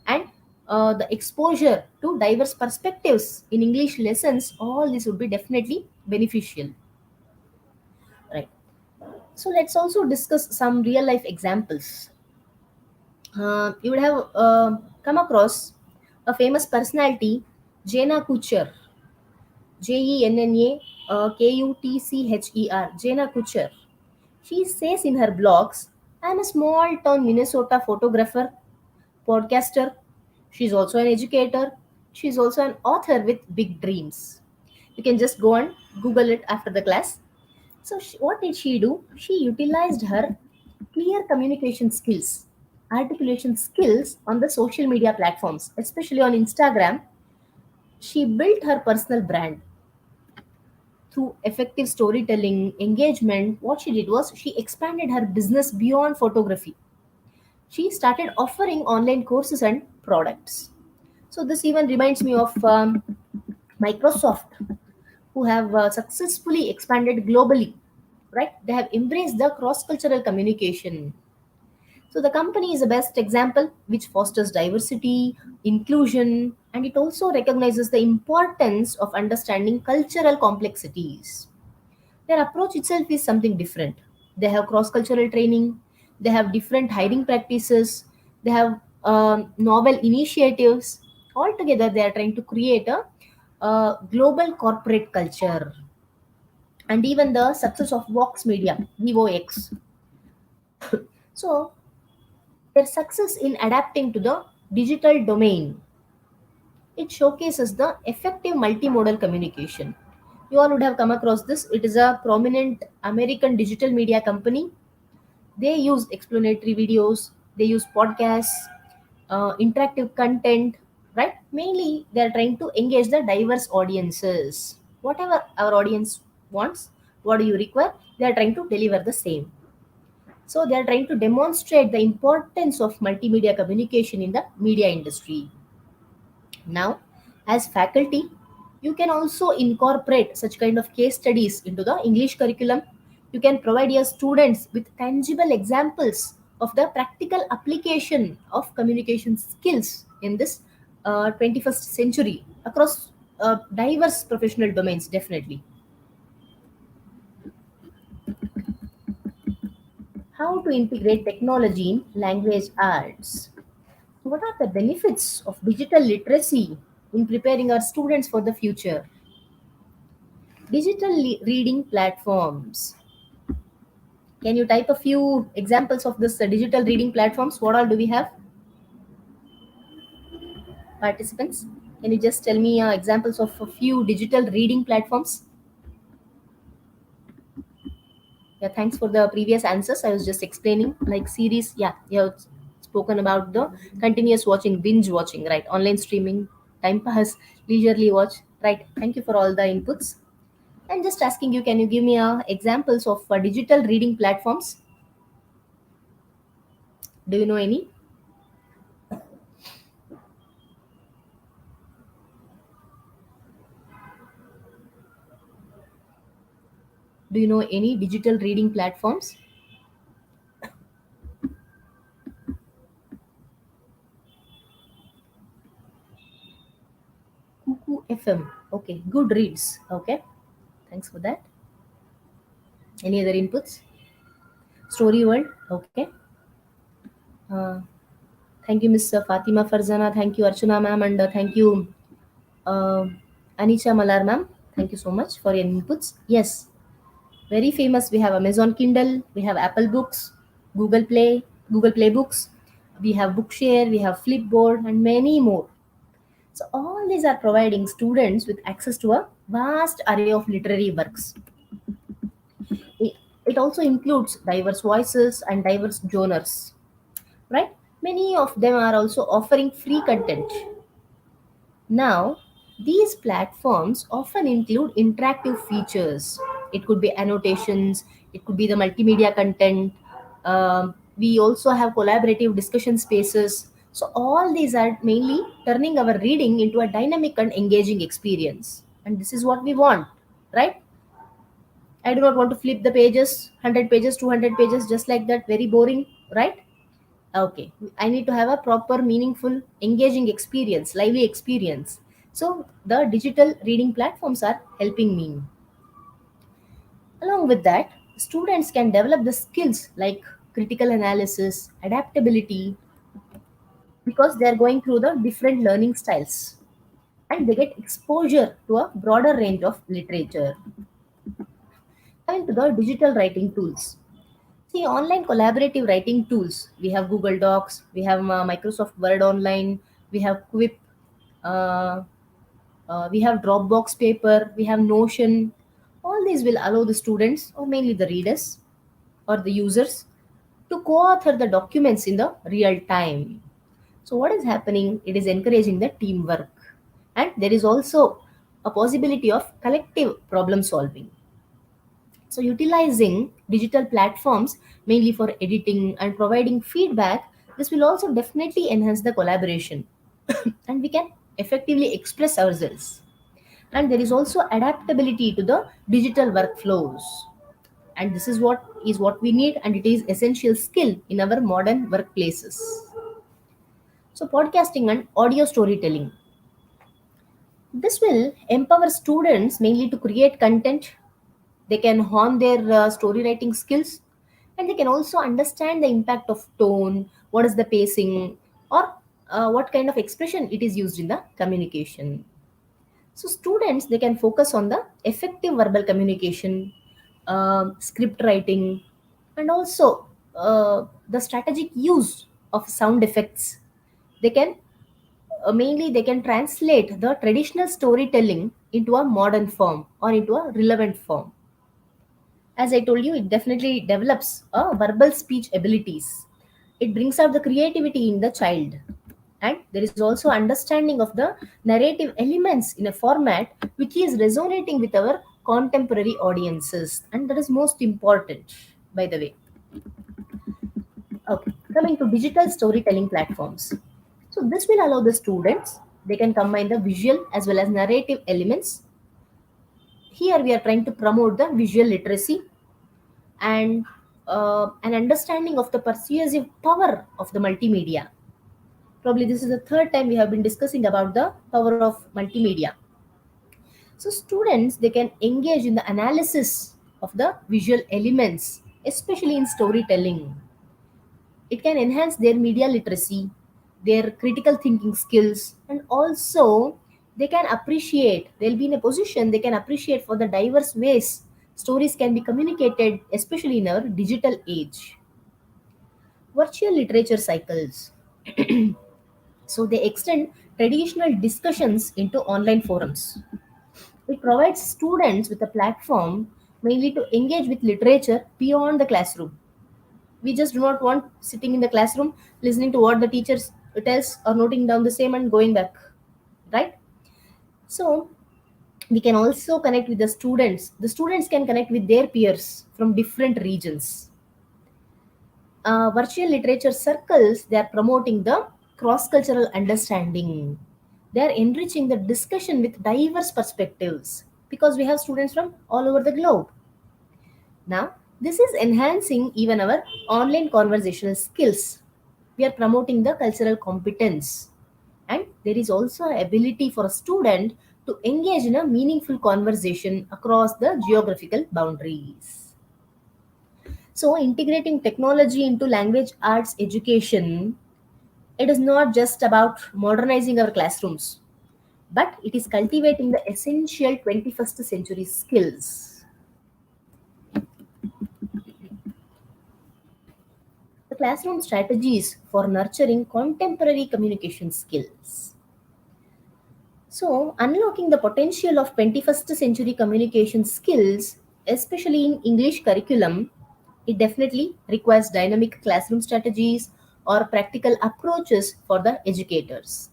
Speaker 3: and the exposure to diverse perspectives in English lessons. All this would be definitely beneficial, right? So let's also discuss some real life examples. You would have come across a famous personality, Jena Kucher, Jenna Kutcher, Jena Kucher. She says in her blogs, I am a small town Minnesota photographer, podcaster. She's also an educator. She's also an author with big dreams. You can just go and Google it after the class. So, what did she do? She utilized her clear communication skills, articulation skills on the social media platforms, especially on Instagram. She built her personal brand through effective storytelling, engagement. What she did was she expanded her business beyond photography. She started offering online courses and products. So, this even reminds me of Microsoft, who have successfully expanded globally, right? They have embraced the cross cultural communication. So the company is the best example which fosters diversity, inclusion, and it also recognizes the importance of understanding cultural complexities. Their approach itself is something different. They have cross cultural training, they have different hiring practices, they have novel initiatives. Altogether, they are trying to create a global corporate culture. And even the success of Vox Media, VOX. So, their success in adapting to the digital domain, it showcases the effective multimodal communication. You all would have come across this. It is a prominent American digital media company. They use explanatory videos, they use podcasts, interactive content, right? Mainly, they are trying to engage the diverse audiences. Whatever our audience wants, what do you require? They are trying to deliver the same. So, they are trying to demonstrate the importance of multimedia communication in the media industry. Now, as faculty, you can also incorporate such kind of case studies into the English curriculum. You can provide your students with tangible examples of the practical application of communication skills in this 21st century across diverse professional domains, definitely. How to integrate technology in language arts? What are the benefits of digital literacy in preparing our students for the future? Digital reading platforms. Can you type a few examples of this digital reading platforms? What all do we have, participants? Can you just tell me examples of a few digital reading platforms? Yeah, thanks for the previous answers. I was just explaining like series. Yeah, you have spoken about the continuous watching, binge watching, right? Online streaming, time pass, leisurely watch, right? Thank you for all the inputs. I'm just asking you, can you give me examples of digital reading platforms? Do you know any? Do you know any digital reading platforms? Cuckoo FM. Okay. Good reads. Okay. Thanks for that. Any other inputs? Story World. Okay. Uh, Thank you, Miss Fatima Farzana. Thank you, Archana ma'am. And thank you, uh, Anisha Malar ma'am. Thank you so much for your inputs. Yes. Very famous. We have Amazon Kindle. We have Apple Books, Google Play, Google Play Books. We have Bookshare. We have Flipboard and many more. So all these are providing students with access to a vast array of literary works. It, it also includes diverse voices and diverse genres, right? Many of them are also offering free content. Now, these platforms often include interactive features. It could be annotations, it could be the multimedia content. We also have collaborative discussion spaces. So, all these are mainly turning our reading into a dynamic and engaging experience. And this is what we want, right? I do not want to flip the pages, 100 pages, 200 pages, just like that, very boring, right? Okay, I need to have a proper, meaningful, engaging experience, lively experience. So, the digital reading platforms are helping me. Along with that, students can develop the skills like critical analysis, adaptability, because they are going through the different learning styles and they get exposure to a broader range of literature. Coming to the digital writing tools. See, online collaborative writing tools. We have Google Docs, we have Microsoft Word Online, we have Quip, uh, we have Dropbox Paper, we have Notion. All these will allow the students, or mainly the readers or the users, to co-author the documents in the real time. So, what is happening? It is encouraging the teamwork, and there is also a possibility of collective problem solving. So, utilizing digital platforms mainly for editing and providing feedback, this will also definitely enhance the collaboration and we can effectively express ourselves. And there is also adaptability to the digital workflows. and this is what we need, and it is essential skill in our modern workplaces. So podcasting and audio storytelling, this will empower students mainly to create content. They can hone their story writing skills, and they can also understand the impact of tone, what is the pacing, or what kind of expression it is used in the communication. So students, they can focus on the effective verbal communication, script writing, and also the strategic use of sound effects. They can mainly they can translate the traditional storytelling into a modern form or into a relevant form. As I told you, it definitely develops verbal speech abilities. It brings out the creativity in the child. And there is also understanding of the narrative elements in a format which is resonating with our contemporary audiences. And that is most important, by the way. Okay, coming to digital storytelling platforms. So this will allow the students, they can combine the visual as well as narrative elements. Here we are trying to promote the visual literacy and an understanding of the persuasive power of the multimedia. Probably this is the third time we have been discussing about the power of multimedia. So students, they can engage in the analysis of the visual elements, especially in storytelling. It can enhance their media literacy, their critical thinking skills, and also they can appreciate, they'll be in a position they can appreciate for the diverse ways stories can be communicated, especially in our digital age. Virtual literature cycles. So they extend traditional discussions into online forums. It provides students with a platform mainly to engage with literature beyond the classroom. We just do not want sitting in the classroom listening to what the teachers tells or noting down the same and going back, right? So we can also connect with the students. The students can connect with their peers from different regions. Virtual literature circles, they are promoting the cross-cultural understanding. They are enriching the discussion with diverse perspectives because we have students from all over the globe. Now, this is enhancing even our online conversational skills. We are promoting the cultural competence. And there is also an ability for a student to engage in a meaningful conversation across the geographical boundaries. So, integrating technology into language arts education, it is not just about modernizing our classrooms, but it is cultivating the essential 21st century skills. The classroom strategies for nurturing contemporary communication skills. So, unlocking the potential of 21st century communication skills, especially in English curriculum, it definitely requires dynamic classroom strategies or practical approaches for the educators.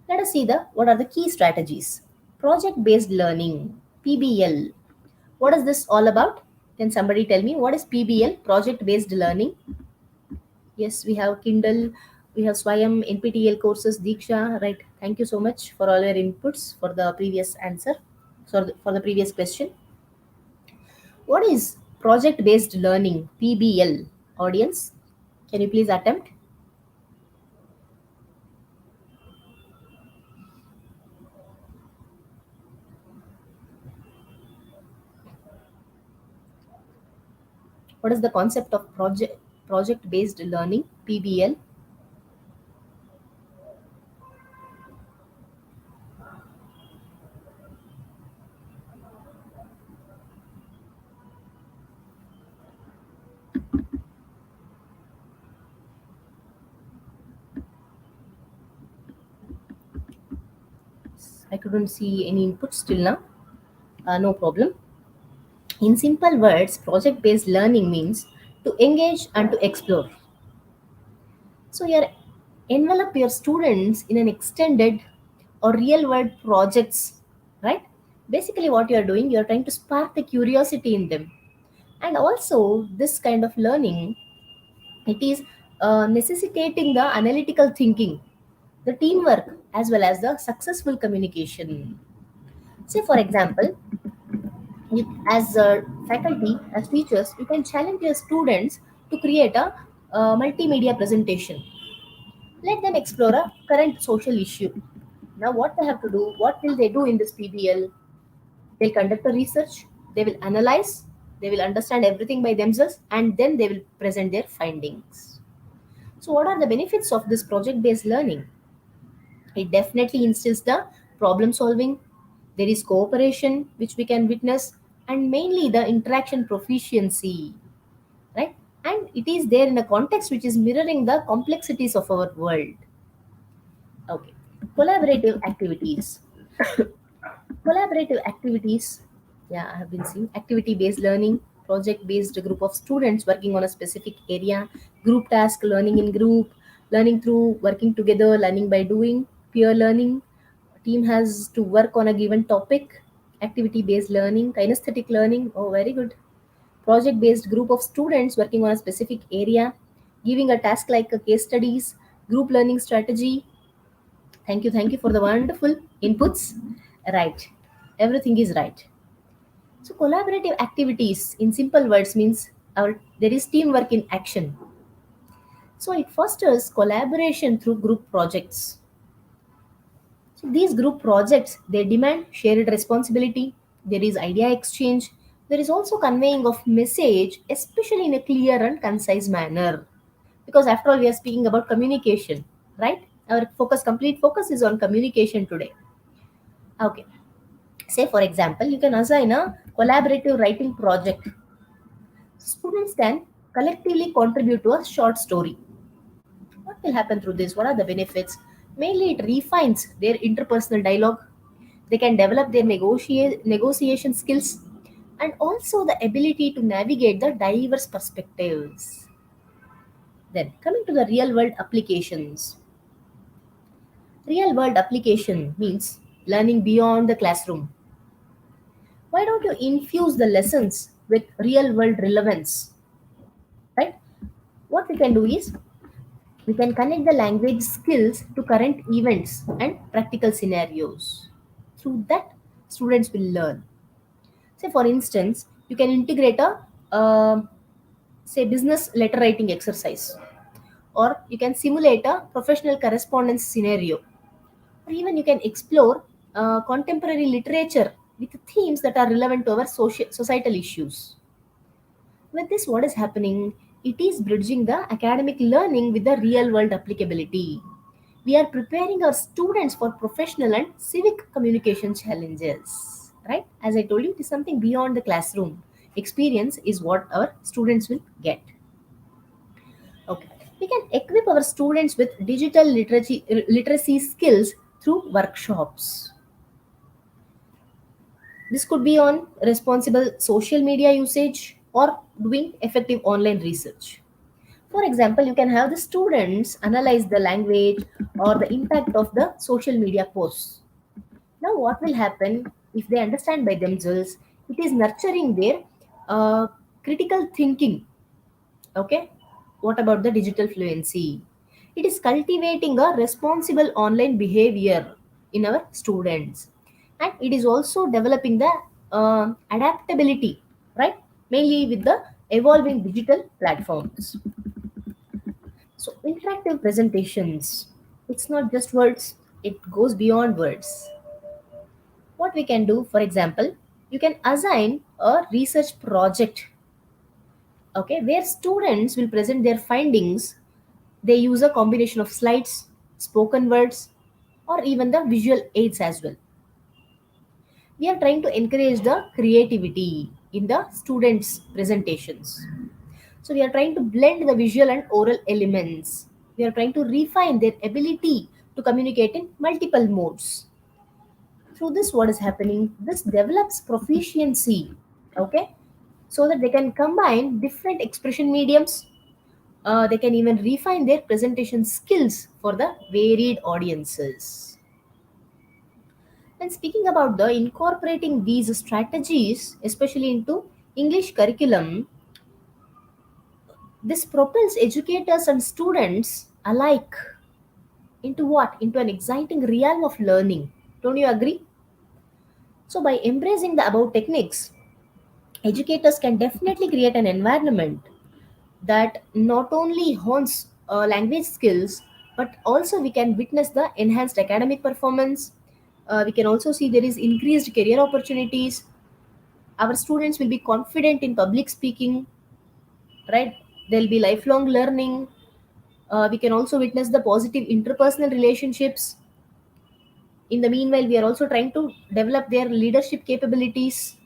Speaker 3: Let us see the what are the key strategies. Project based learning, PBL. What is this all about? Can somebody tell me what is PBL, project based learning? Yes, we have Kindle, we have Swayam, NPTEL courses, Diksha, right? Thank you so much for all your inputs for the previous answer, for the previous question. What is project based learning, PBL? Audience, can you please attempt? What is the concept of project based learning, PBL? I couldn't see any inputs till now. No problem. In simple words, project based learning means to engage and to explore. So, you envelop your students in an extended or real world projects, right? Basically, what you are doing, you are trying to spark the curiosity in them. And also, this kind of learning, it is necessitating the analytical thinking, the teamwork, as well as the successful communication. Say, for example, As a faculty, as teachers, you can challenge your students to create a multimedia presentation. Let them explore a current social issue. Now, what they have to do, what will they do in this PBL? They'll conduct a research, they will analyze, they will understand everything by themselves, and then they will present their findings. So, what are the benefits of this project based learning? It definitely instills the problem solving, there is cooperation, which we can witness, and mainly the interaction proficiency, right? And it is there in a context which is mirroring the complexities of our world. Okay. Collaborative activities. Collaborative activities, yeah, I have been seeing activity based learning, project based group of students working on a specific area, group task, learning in group, learning through working together, learning by doing, peer learning, team has to work on a given topic, activity based learning, kinesthetic learning, oh, very good. Project based group of students working on a specific area, giving a task like a case studies, group learning strategy. Thank you for the wonderful inputs. Right, everything is right. So collaborative activities in simple words means there is teamwork in action. So it fosters collaboration through group projects. So these group projects, they demand shared responsibility, there is idea exchange, there is also conveying of message, especially in a clear and concise manner. Because after all, we are speaking about communication, right? Our complete focus is on communication today. Okay. Say for example, you can assign a collaborative writing project. Students can collectively contribute to a short story. What will happen through this? What are the benefits? Mainly, it refines their interpersonal dialogue. They can develop their negotiation skills and also the ability to navigate the diverse perspectives. Then, coming to the real world applications. Real world application means learning beyond the classroom. Why don't you infuse the lessons with real world relevance? Right? What we can do is we can connect the language skills to current events and practical scenarios. Through that, students will learn. Say, for instance, you can integrate a say business letter writing exercise, or you can simulate a professional correspondence scenario, or even you can explore contemporary literature with themes that are relevant to our societal issues. With this, what is happening? It is bridging the academic learning with the real world applicability. We are preparing our students for professional and civic communication challenges. Right? As I told you, it is something beyond the classroom. Experience is what our students will get. Okay. We can equip our students with digital literacy skills through workshops. This could be on responsible social media usage or doing effective online research. For example, you can have the students analyze the language or the impact of the social media posts. Now, what will happen if they understand by themselves? It is nurturing their uh, critical thinking. Okay, what about the digital fluency? It is cultivating a responsible online behavior in our students, and it is also developing the adaptability, right? Mainly with the evolving digital platforms. So, interactive presentations, it's not just words, it goes beyond words. What we can do, for example, you can assign a research project, okay, where students will present their findings. They use a combination of slides, spoken words, or even the visual aids as well. We are trying to encourage the creativity in the students' presentations. So we are trying to blend the visual and oral elements. We are trying to refine their ability to communicate in multiple modes. Through this, what is happening? This develops proficiency, okay, so that they can combine different expression mediums. They can even refine their presentation skills for the varied audiences. And speaking about the incorporating these strategies, especially into English curriculum, this propels educators and students alike into what? Into an exciting realm of learning. Don't you agree? So, by embracing the above techniques, educators can definitely create an environment that not only hones language skills, but also we can witness the enhanced academic performance. We can also see there is increased career opportunities. Our students will be confident in public speaking, right? There'll be lifelong learning. We can also witness the positive interpersonal relationships. In the meanwhile, we are also trying to develop their leadership capabilities.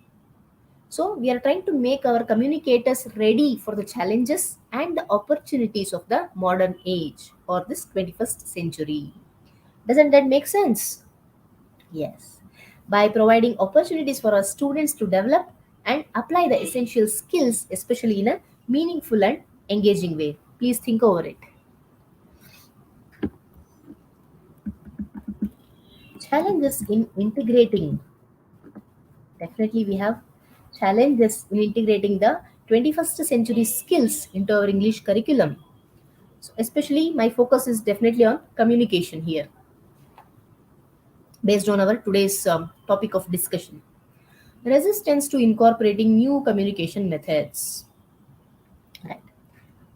Speaker 3: So, we are trying to make our communicators ready for the challenges and the opportunities of the modern age or this 21st century. Doesn't that make sense? Yes. By providing opportunities for our students to develop and apply the essential skills, especially in a meaningful and engaging way. Please think over it. Challenges in integrating. Definitely, we have challenges in integrating the 21st century skills into our English curriculum. So especially, my focus is definitely on communication here, based on our today's topic of discussion. Resistance to incorporating new communication methods. Right.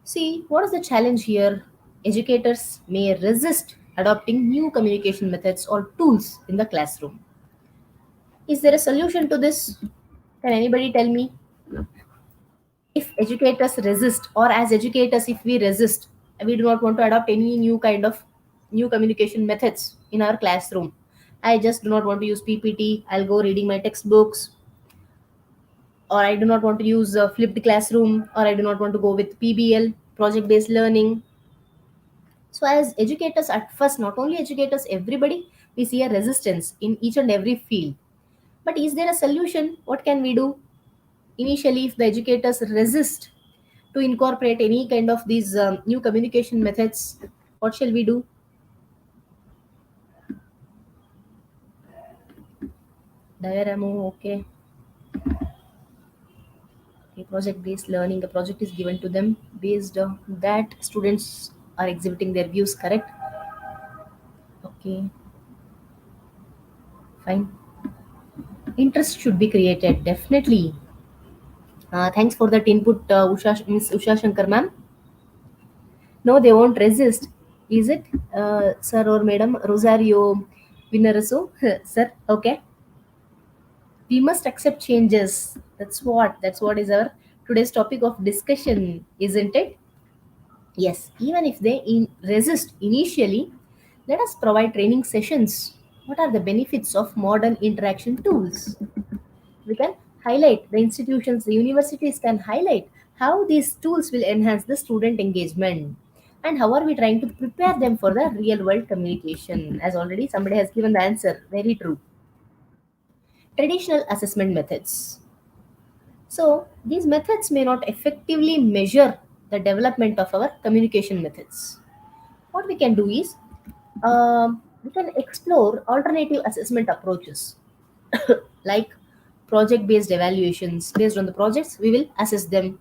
Speaker 3: See, what is the challenge here? Educators may resist adopting new communication methods or tools in the classroom. Is there a solution to this? Can anybody tell me? If educators resist, or as educators, if we resist, we do not want to adopt any new kind of new communication methods in our classroom. I just do not want to use PPT. I'll go reading my textbooks, or I do not want to use a flipped classroom, or I do not want to go with PBL, project based learning. So, as educators, at first, not only educators, everybody, we see a resistance in each and every field. But is there a solution? What can we do? Initially, if the educators resist to incorporate any kind of these new communication methods, what shall we do? Dioramo, okay. Okay, project based learning, a project is given to them based on that students are exhibiting their views, correct? Okay, fine. Interest should be created, definitely. Thanks for that input, Miss Usha Shankar ma'am. No, they won't resist. Is it, sir or madam? Rosario Vinarasu? Sir, okay. We must accept changes. That's what is our today's topic of discussion, isn't it? Yes, even if they resist initially, let us provide training sessions. What are the benefits of modern interaction tools? We can highlight, the institutions, the universities can highlight how these tools will enhance the student engagement, and how are we trying to prepare them for the real world communication. As already somebody has given the answer, very true. Traditional assessment methods. So these methods may not effectively measure the development of our communication methods. What we can do is, we can explore alternative assessment approaches like project based evaluations. Based on the projects, we will assess them,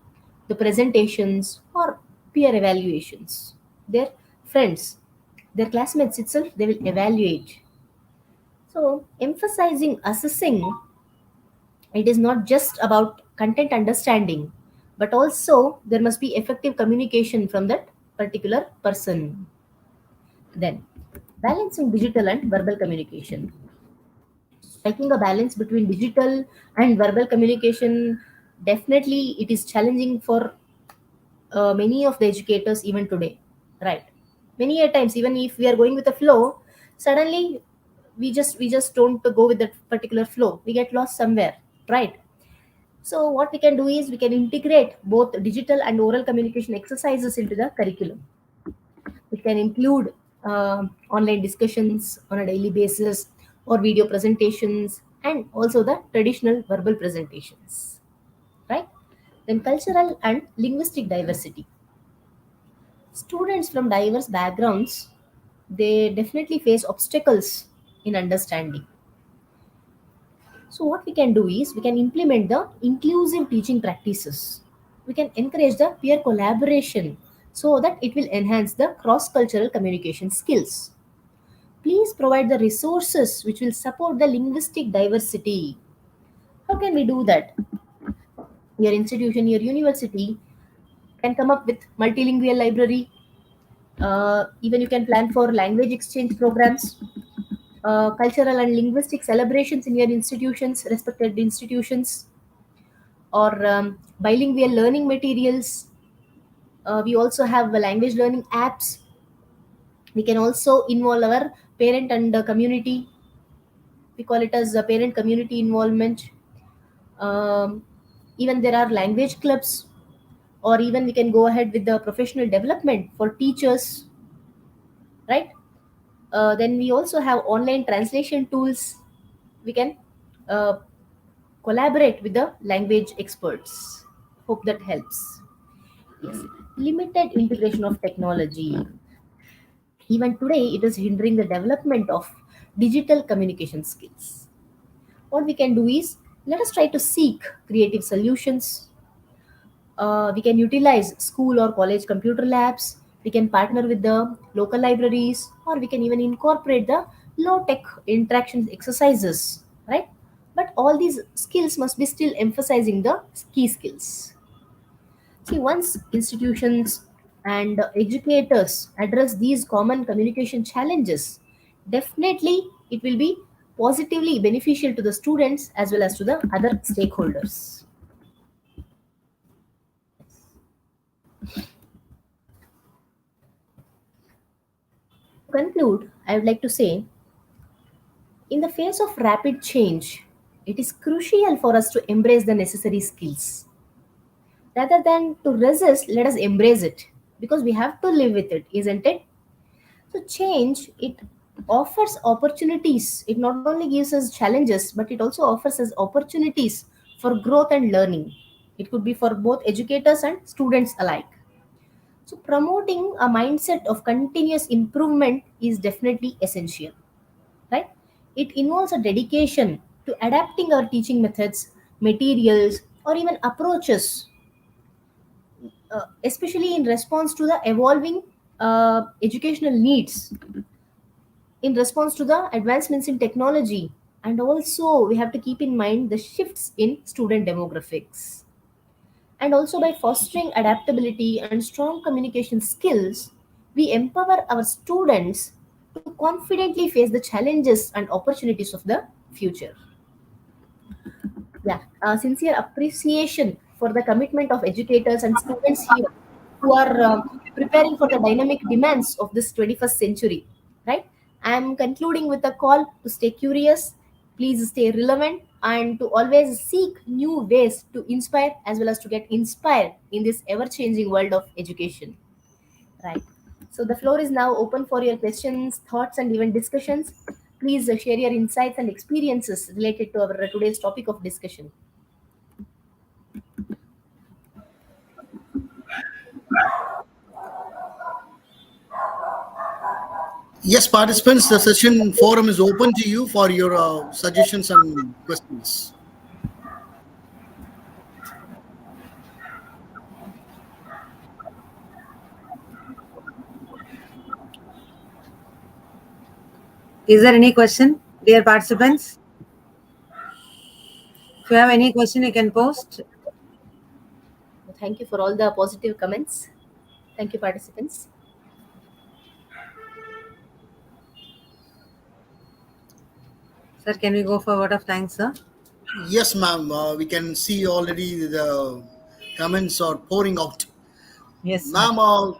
Speaker 3: the presentations, or peer evaluations. Their friends, their classmates itself, they will evaluate. So, emphasizing assessing, it is not just about content understanding, but also there must be effective communication from that particular person. Then, balancing digital and verbal communication. Striking a balance between digital and verbal communication, definitely it is challenging for many of the educators even today, right? Many a times, even if we are going with the flow, suddenly we just don't go with that particular flow, we get lost somewhere, right? So what we can do is we can integrate both digital and oral communication exercises into the curriculum. We can include online discussions on a daily basis, or video presentations, and also the traditional verbal presentations, right? Then cultural and linguistic diversity. Students from diverse backgrounds, they definitely face obstacles in understanding. So what we can do is we can implement the inclusive teaching practices. We can encourage the peer collaboration so that it will enhance the cross-cultural communication skills. Please provide the resources which will support the linguistic diversity. How can we do that? your institution, your university can come up with multilingual library. Even you can plan for language exchange programs, cultural and linguistic celebrations in your institutions, respected institutions, or bilingual learning materials. We also have language learning apps. We can also involve our parent and community. We call it as parent community involvement. Um, Even there are language clubs, or even we can go ahead with the professional development for teachers, right? Then we also have online translation tools. We can uh, collaborate with the language experts. Hope that helps. Yes. Limited integration of technology. Even today, it is hindering the development of digital communication skills. What we can do is, let us try to seek creative solutions. We can utilize school or college computer labs. We can partner with the local libraries, or we can even incorporate the low tech interaction exercises, right? But all these skills must be still emphasizing the key skills. See, once institutions and educators address these common communication challenges, definitely it will be positively beneficial to the students as well as to the other stakeholders. To conclude, I would like to say, in the face of rapid change, it is crucial for us to embrace the necessary skills. Rather than to resist, let us embrace it, because we have to live with it, isn't it? So change, it offers opportunities. It not only gives us challenges, but it also offers us opportunities for growth and learning. It could be for both educators and students alike. So promoting a mindset of continuous improvement is definitely essential, right? It involves a dedication to adapting our teaching methods, materials, or even approaches, especially in response to the evolving educational needs, in response to the advancements in technology, and also we have to keep in mind the shifts in student demographics. And also, by fostering adaptability and strong communication skills, we empower our students to confidently face the challenges and opportunities of the future. Yeah, sincere appreciation for the commitment of educators and students here who are preparing for the dynamic demands of this 21st century, right? I am concluding with a call to stay curious, please stay relevant, and to always seek new ways to inspire as well as to get inspired in this ever changing world of education, right? So the floor is now open for your questions, thoughts, and even discussions. Please share your insights and experiences related to our today's topic of discussion.
Speaker 1: Yes, participants, the session forum is open to you for your suggestions and questions.
Speaker 2: Is there any question, dear participants? If you have any question, you can post.
Speaker 3: Thank you for all the positive comments. Thank you, participants.
Speaker 2: Sir, can we go for a word of thanks, sir?
Speaker 1: Yes, ma'am. We can see already the comments are pouring out.
Speaker 2: Yes, sir.
Speaker 1: Ma'am,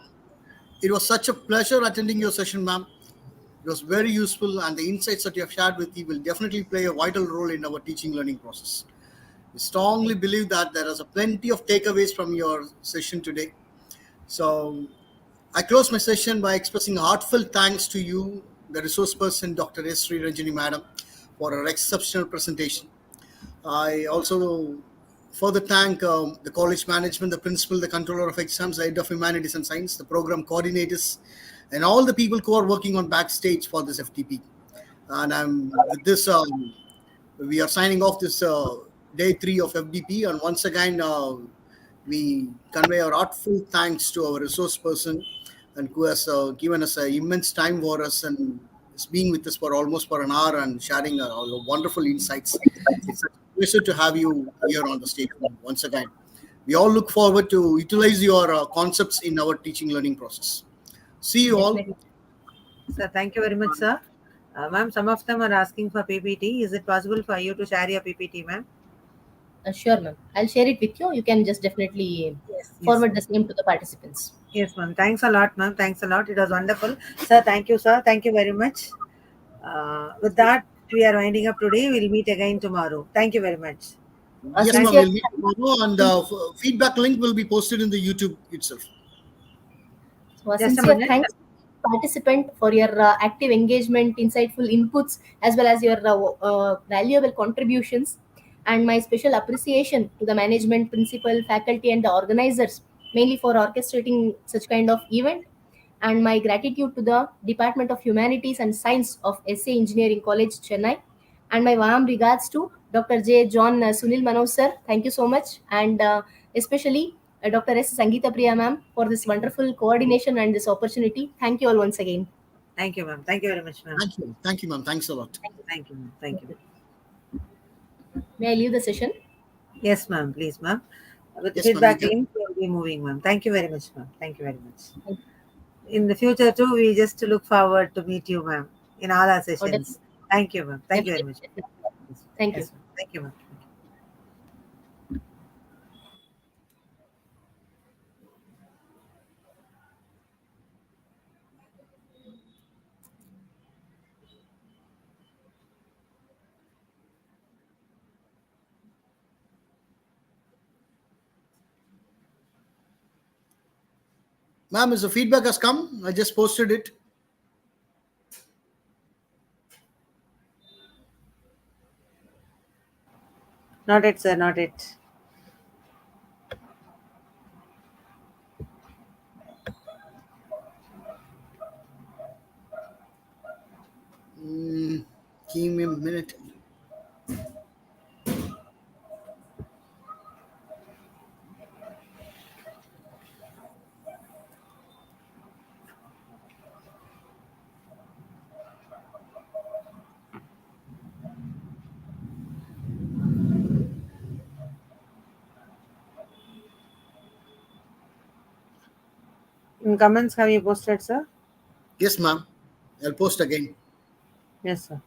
Speaker 1: it was such a pleasure attending your session, ma'am. It was very useful, and the insights that you have shared with me will definitely play a vital role in our teaching learning process. We strongly believe that there is a plenty of takeaways from your session today. So I close my session by expressing heartfelt thanks to you, the resource person, Dr. S. Sri Ranjani Madam, for her exceptional presentation. I also further thank the college management, the principal, the controller of exams, the head of humanities and science, the program coordinators, and all the people who are working on backstage for this FTP. And with this, we are signing off this day 3 of FDP. And once again, we convey our heartfelt thanks to our resource person, and who has given us immense time for us and is being with us for almost for an hour and sharing wonderful insights. It's a pleasure to have you here on the stage once again. We all look forward to utilize your concepts in our teaching learning process. See you all.
Speaker 3: Definitely.
Speaker 2: Sir, thank you very much, sir. Ma'am, some of them are asking for PPT. Is it possible for you to share your PPT, ma'am?
Speaker 3: Sure, ma'am. I'll share it with you. You can just definitely
Speaker 2: Yes.
Speaker 3: forward the same to the participants.
Speaker 2: Yes, ma'am. Thanks a lot, ma'am. Thanks a lot. It was wonderful. Sir, thank you, sir. Thank you very much. With that, we are winding up today. We'll meet again tomorrow. Thank you very much.
Speaker 1: Yes, ma'am.
Speaker 3: Sincere
Speaker 1: We'll meet tomorrow, and feedback link will be posted in the YouTube itself.
Speaker 3: So a
Speaker 2: Just a
Speaker 3: sincere
Speaker 2: minute.
Speaker 3: thanks, participant, for your active engagement, insightful inputs, as well as your valuable contributions. And my special appreciation to the management, principal, faculty, and the organizers, mainly for orchestrating such kind of event. And my gratitude to the Department of Humanities and Science of SA Engineering College, Chennai. And my warm regards to Dr. J. John Sunil Manoj sir. Thank you so much. And especially Dr. S. Sangeeta Priya ma'am for this wonderful coordination and this opportunity. Thank you all once again.
Speaker 2: Thank you, ma'am. Thank you very much, ma'am.
Speaker 1: Thank you, ma'am. Thanks a lot.
Speaker 2: Thank you, ma'am. Thank you.
Speaker 3: May I leave the session?
Speaker 2: Yes, ma'am. Please, ma'am. With
Speaker 1: Yes, ma'am.
Speaker 2: feedback
Speaker 1: You can.
Speaker 2: link, we'll be moving, ma'am. Thank you very much, ma'am. Thank you very much.
Speaker 3: Thank you.
Speaker 2: In the future, too, we just look forward to meet you, ma'am, in all our
Speaker 3: Oh,
Speaker 2: sessions. Thank you, ma'am. Thank you very much.
Speaker 3: definitely. Thank you.
Speaker 2: Yes, ma'am. Thank you, ma'am.
Speaker 1: Ma'am, is the feedback has come? I just posted it.
Speaker 2: Not it, sir. Not it.
Speaker 1: Give me a minute.
Speaker 2: In comments, have you posted, sir?
Speaker 1: Yes, ma'am. I'll post again.
Speaker 2: Yes, sir.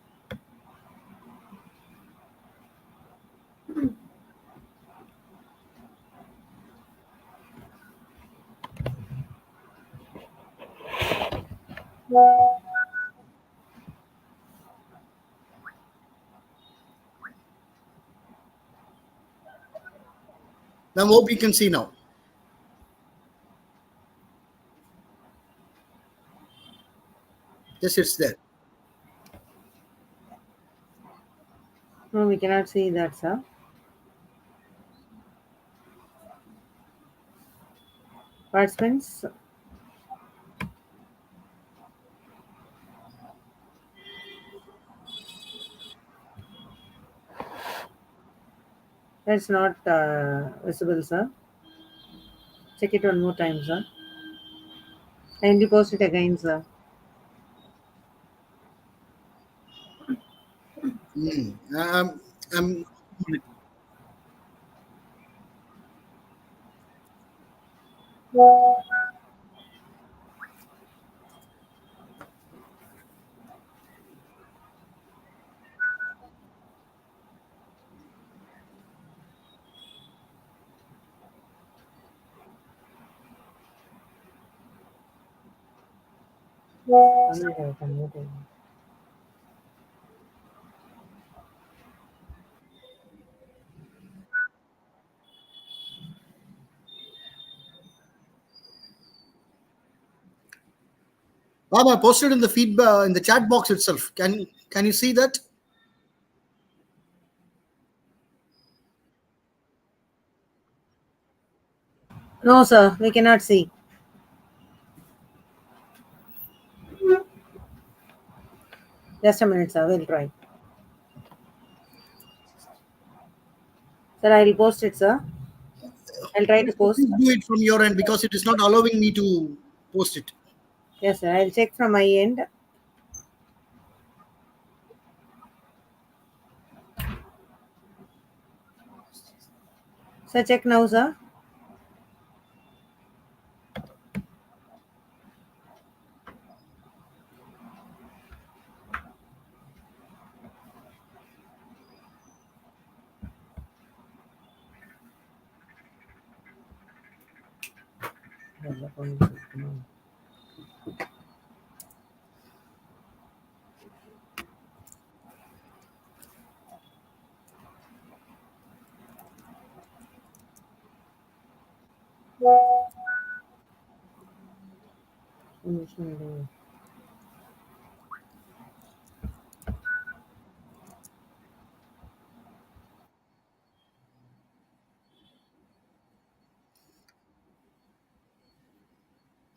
Speaker 1: Ma'am, hope you can see now. Yes, it's there.
Speaker 2: No, we cannot see that, sir. Participants, that's not visible, sir. Check it one more time, sir. Kindly post it again, sir.
Speaker 1: I'm
Speaker 2: One minute, I can mute it.
Speaker 1: Ma'am, I posted in the feedback in the chat box itself. Can you see that?
Speaker 2: No, sir, we cannot see. Just a minute, sir. We'll try. Sir, I will post it, sir. I'll try to post.
Speaker 1: Please do it from your end because it is not allowing me to post it.
Speaker 2: Yes, sir. I'll check from my end. Sir, check now, sir.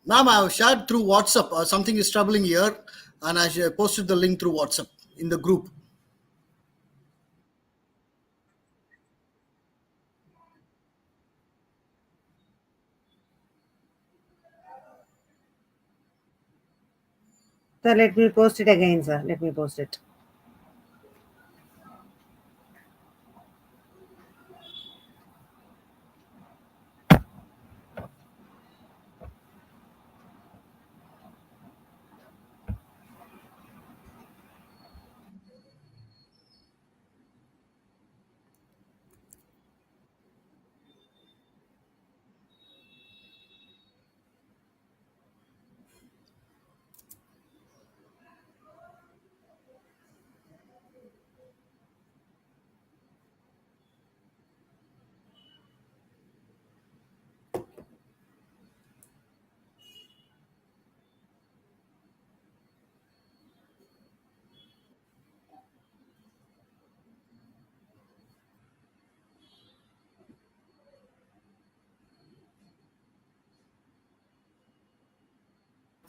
Speaker 1: Ma'am, I have shared through WhatsApp. Something is troubling here, and I posted the link through WhatsApp in the group.
Speaker 2: Sir, let me post it again, sir. Let me post it.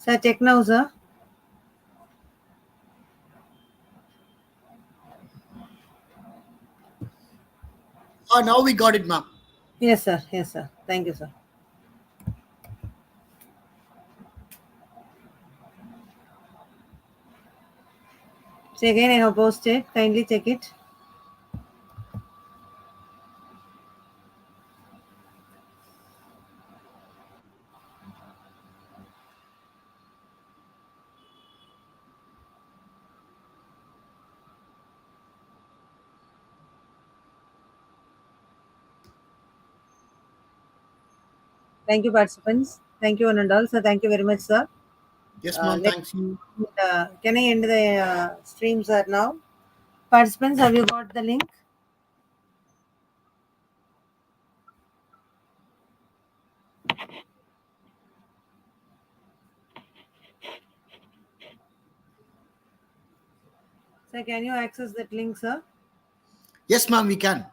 Speaker 2: Sir, check now, sir.
Speaker 1: Now we got it, ma'am.
Speaker 2: Yes, sir. Yes, sir. Thank you, sir. So again, I have posted. Kindly check it. Thank you, participants. Thank you, one and all. Sir, thank you very much, sir.
Speaker 1: Yes, ma'am.
Speaker 2: Let
Speaker 1: Thanks. You.
Speaker 2: can I end the stream, sir, now? Participants, have you got the link? Sir, can you access that link, sir?
Speaker 1: Yes, ma'am. We can.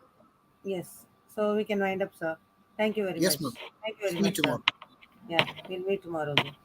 Speaker 2: Yes. So we can wind up, sir. Thank you very
Speaker 1: Yes,
Speaker 2: much.
Speaker 1: ma'am.
Speaker 2: Thank you very
Speaker 1: See you
Speaker 2: much, sir.
Speaker 1: tomorrow.
Speaker 2: Yeah, we'll meet tomorrow. Then.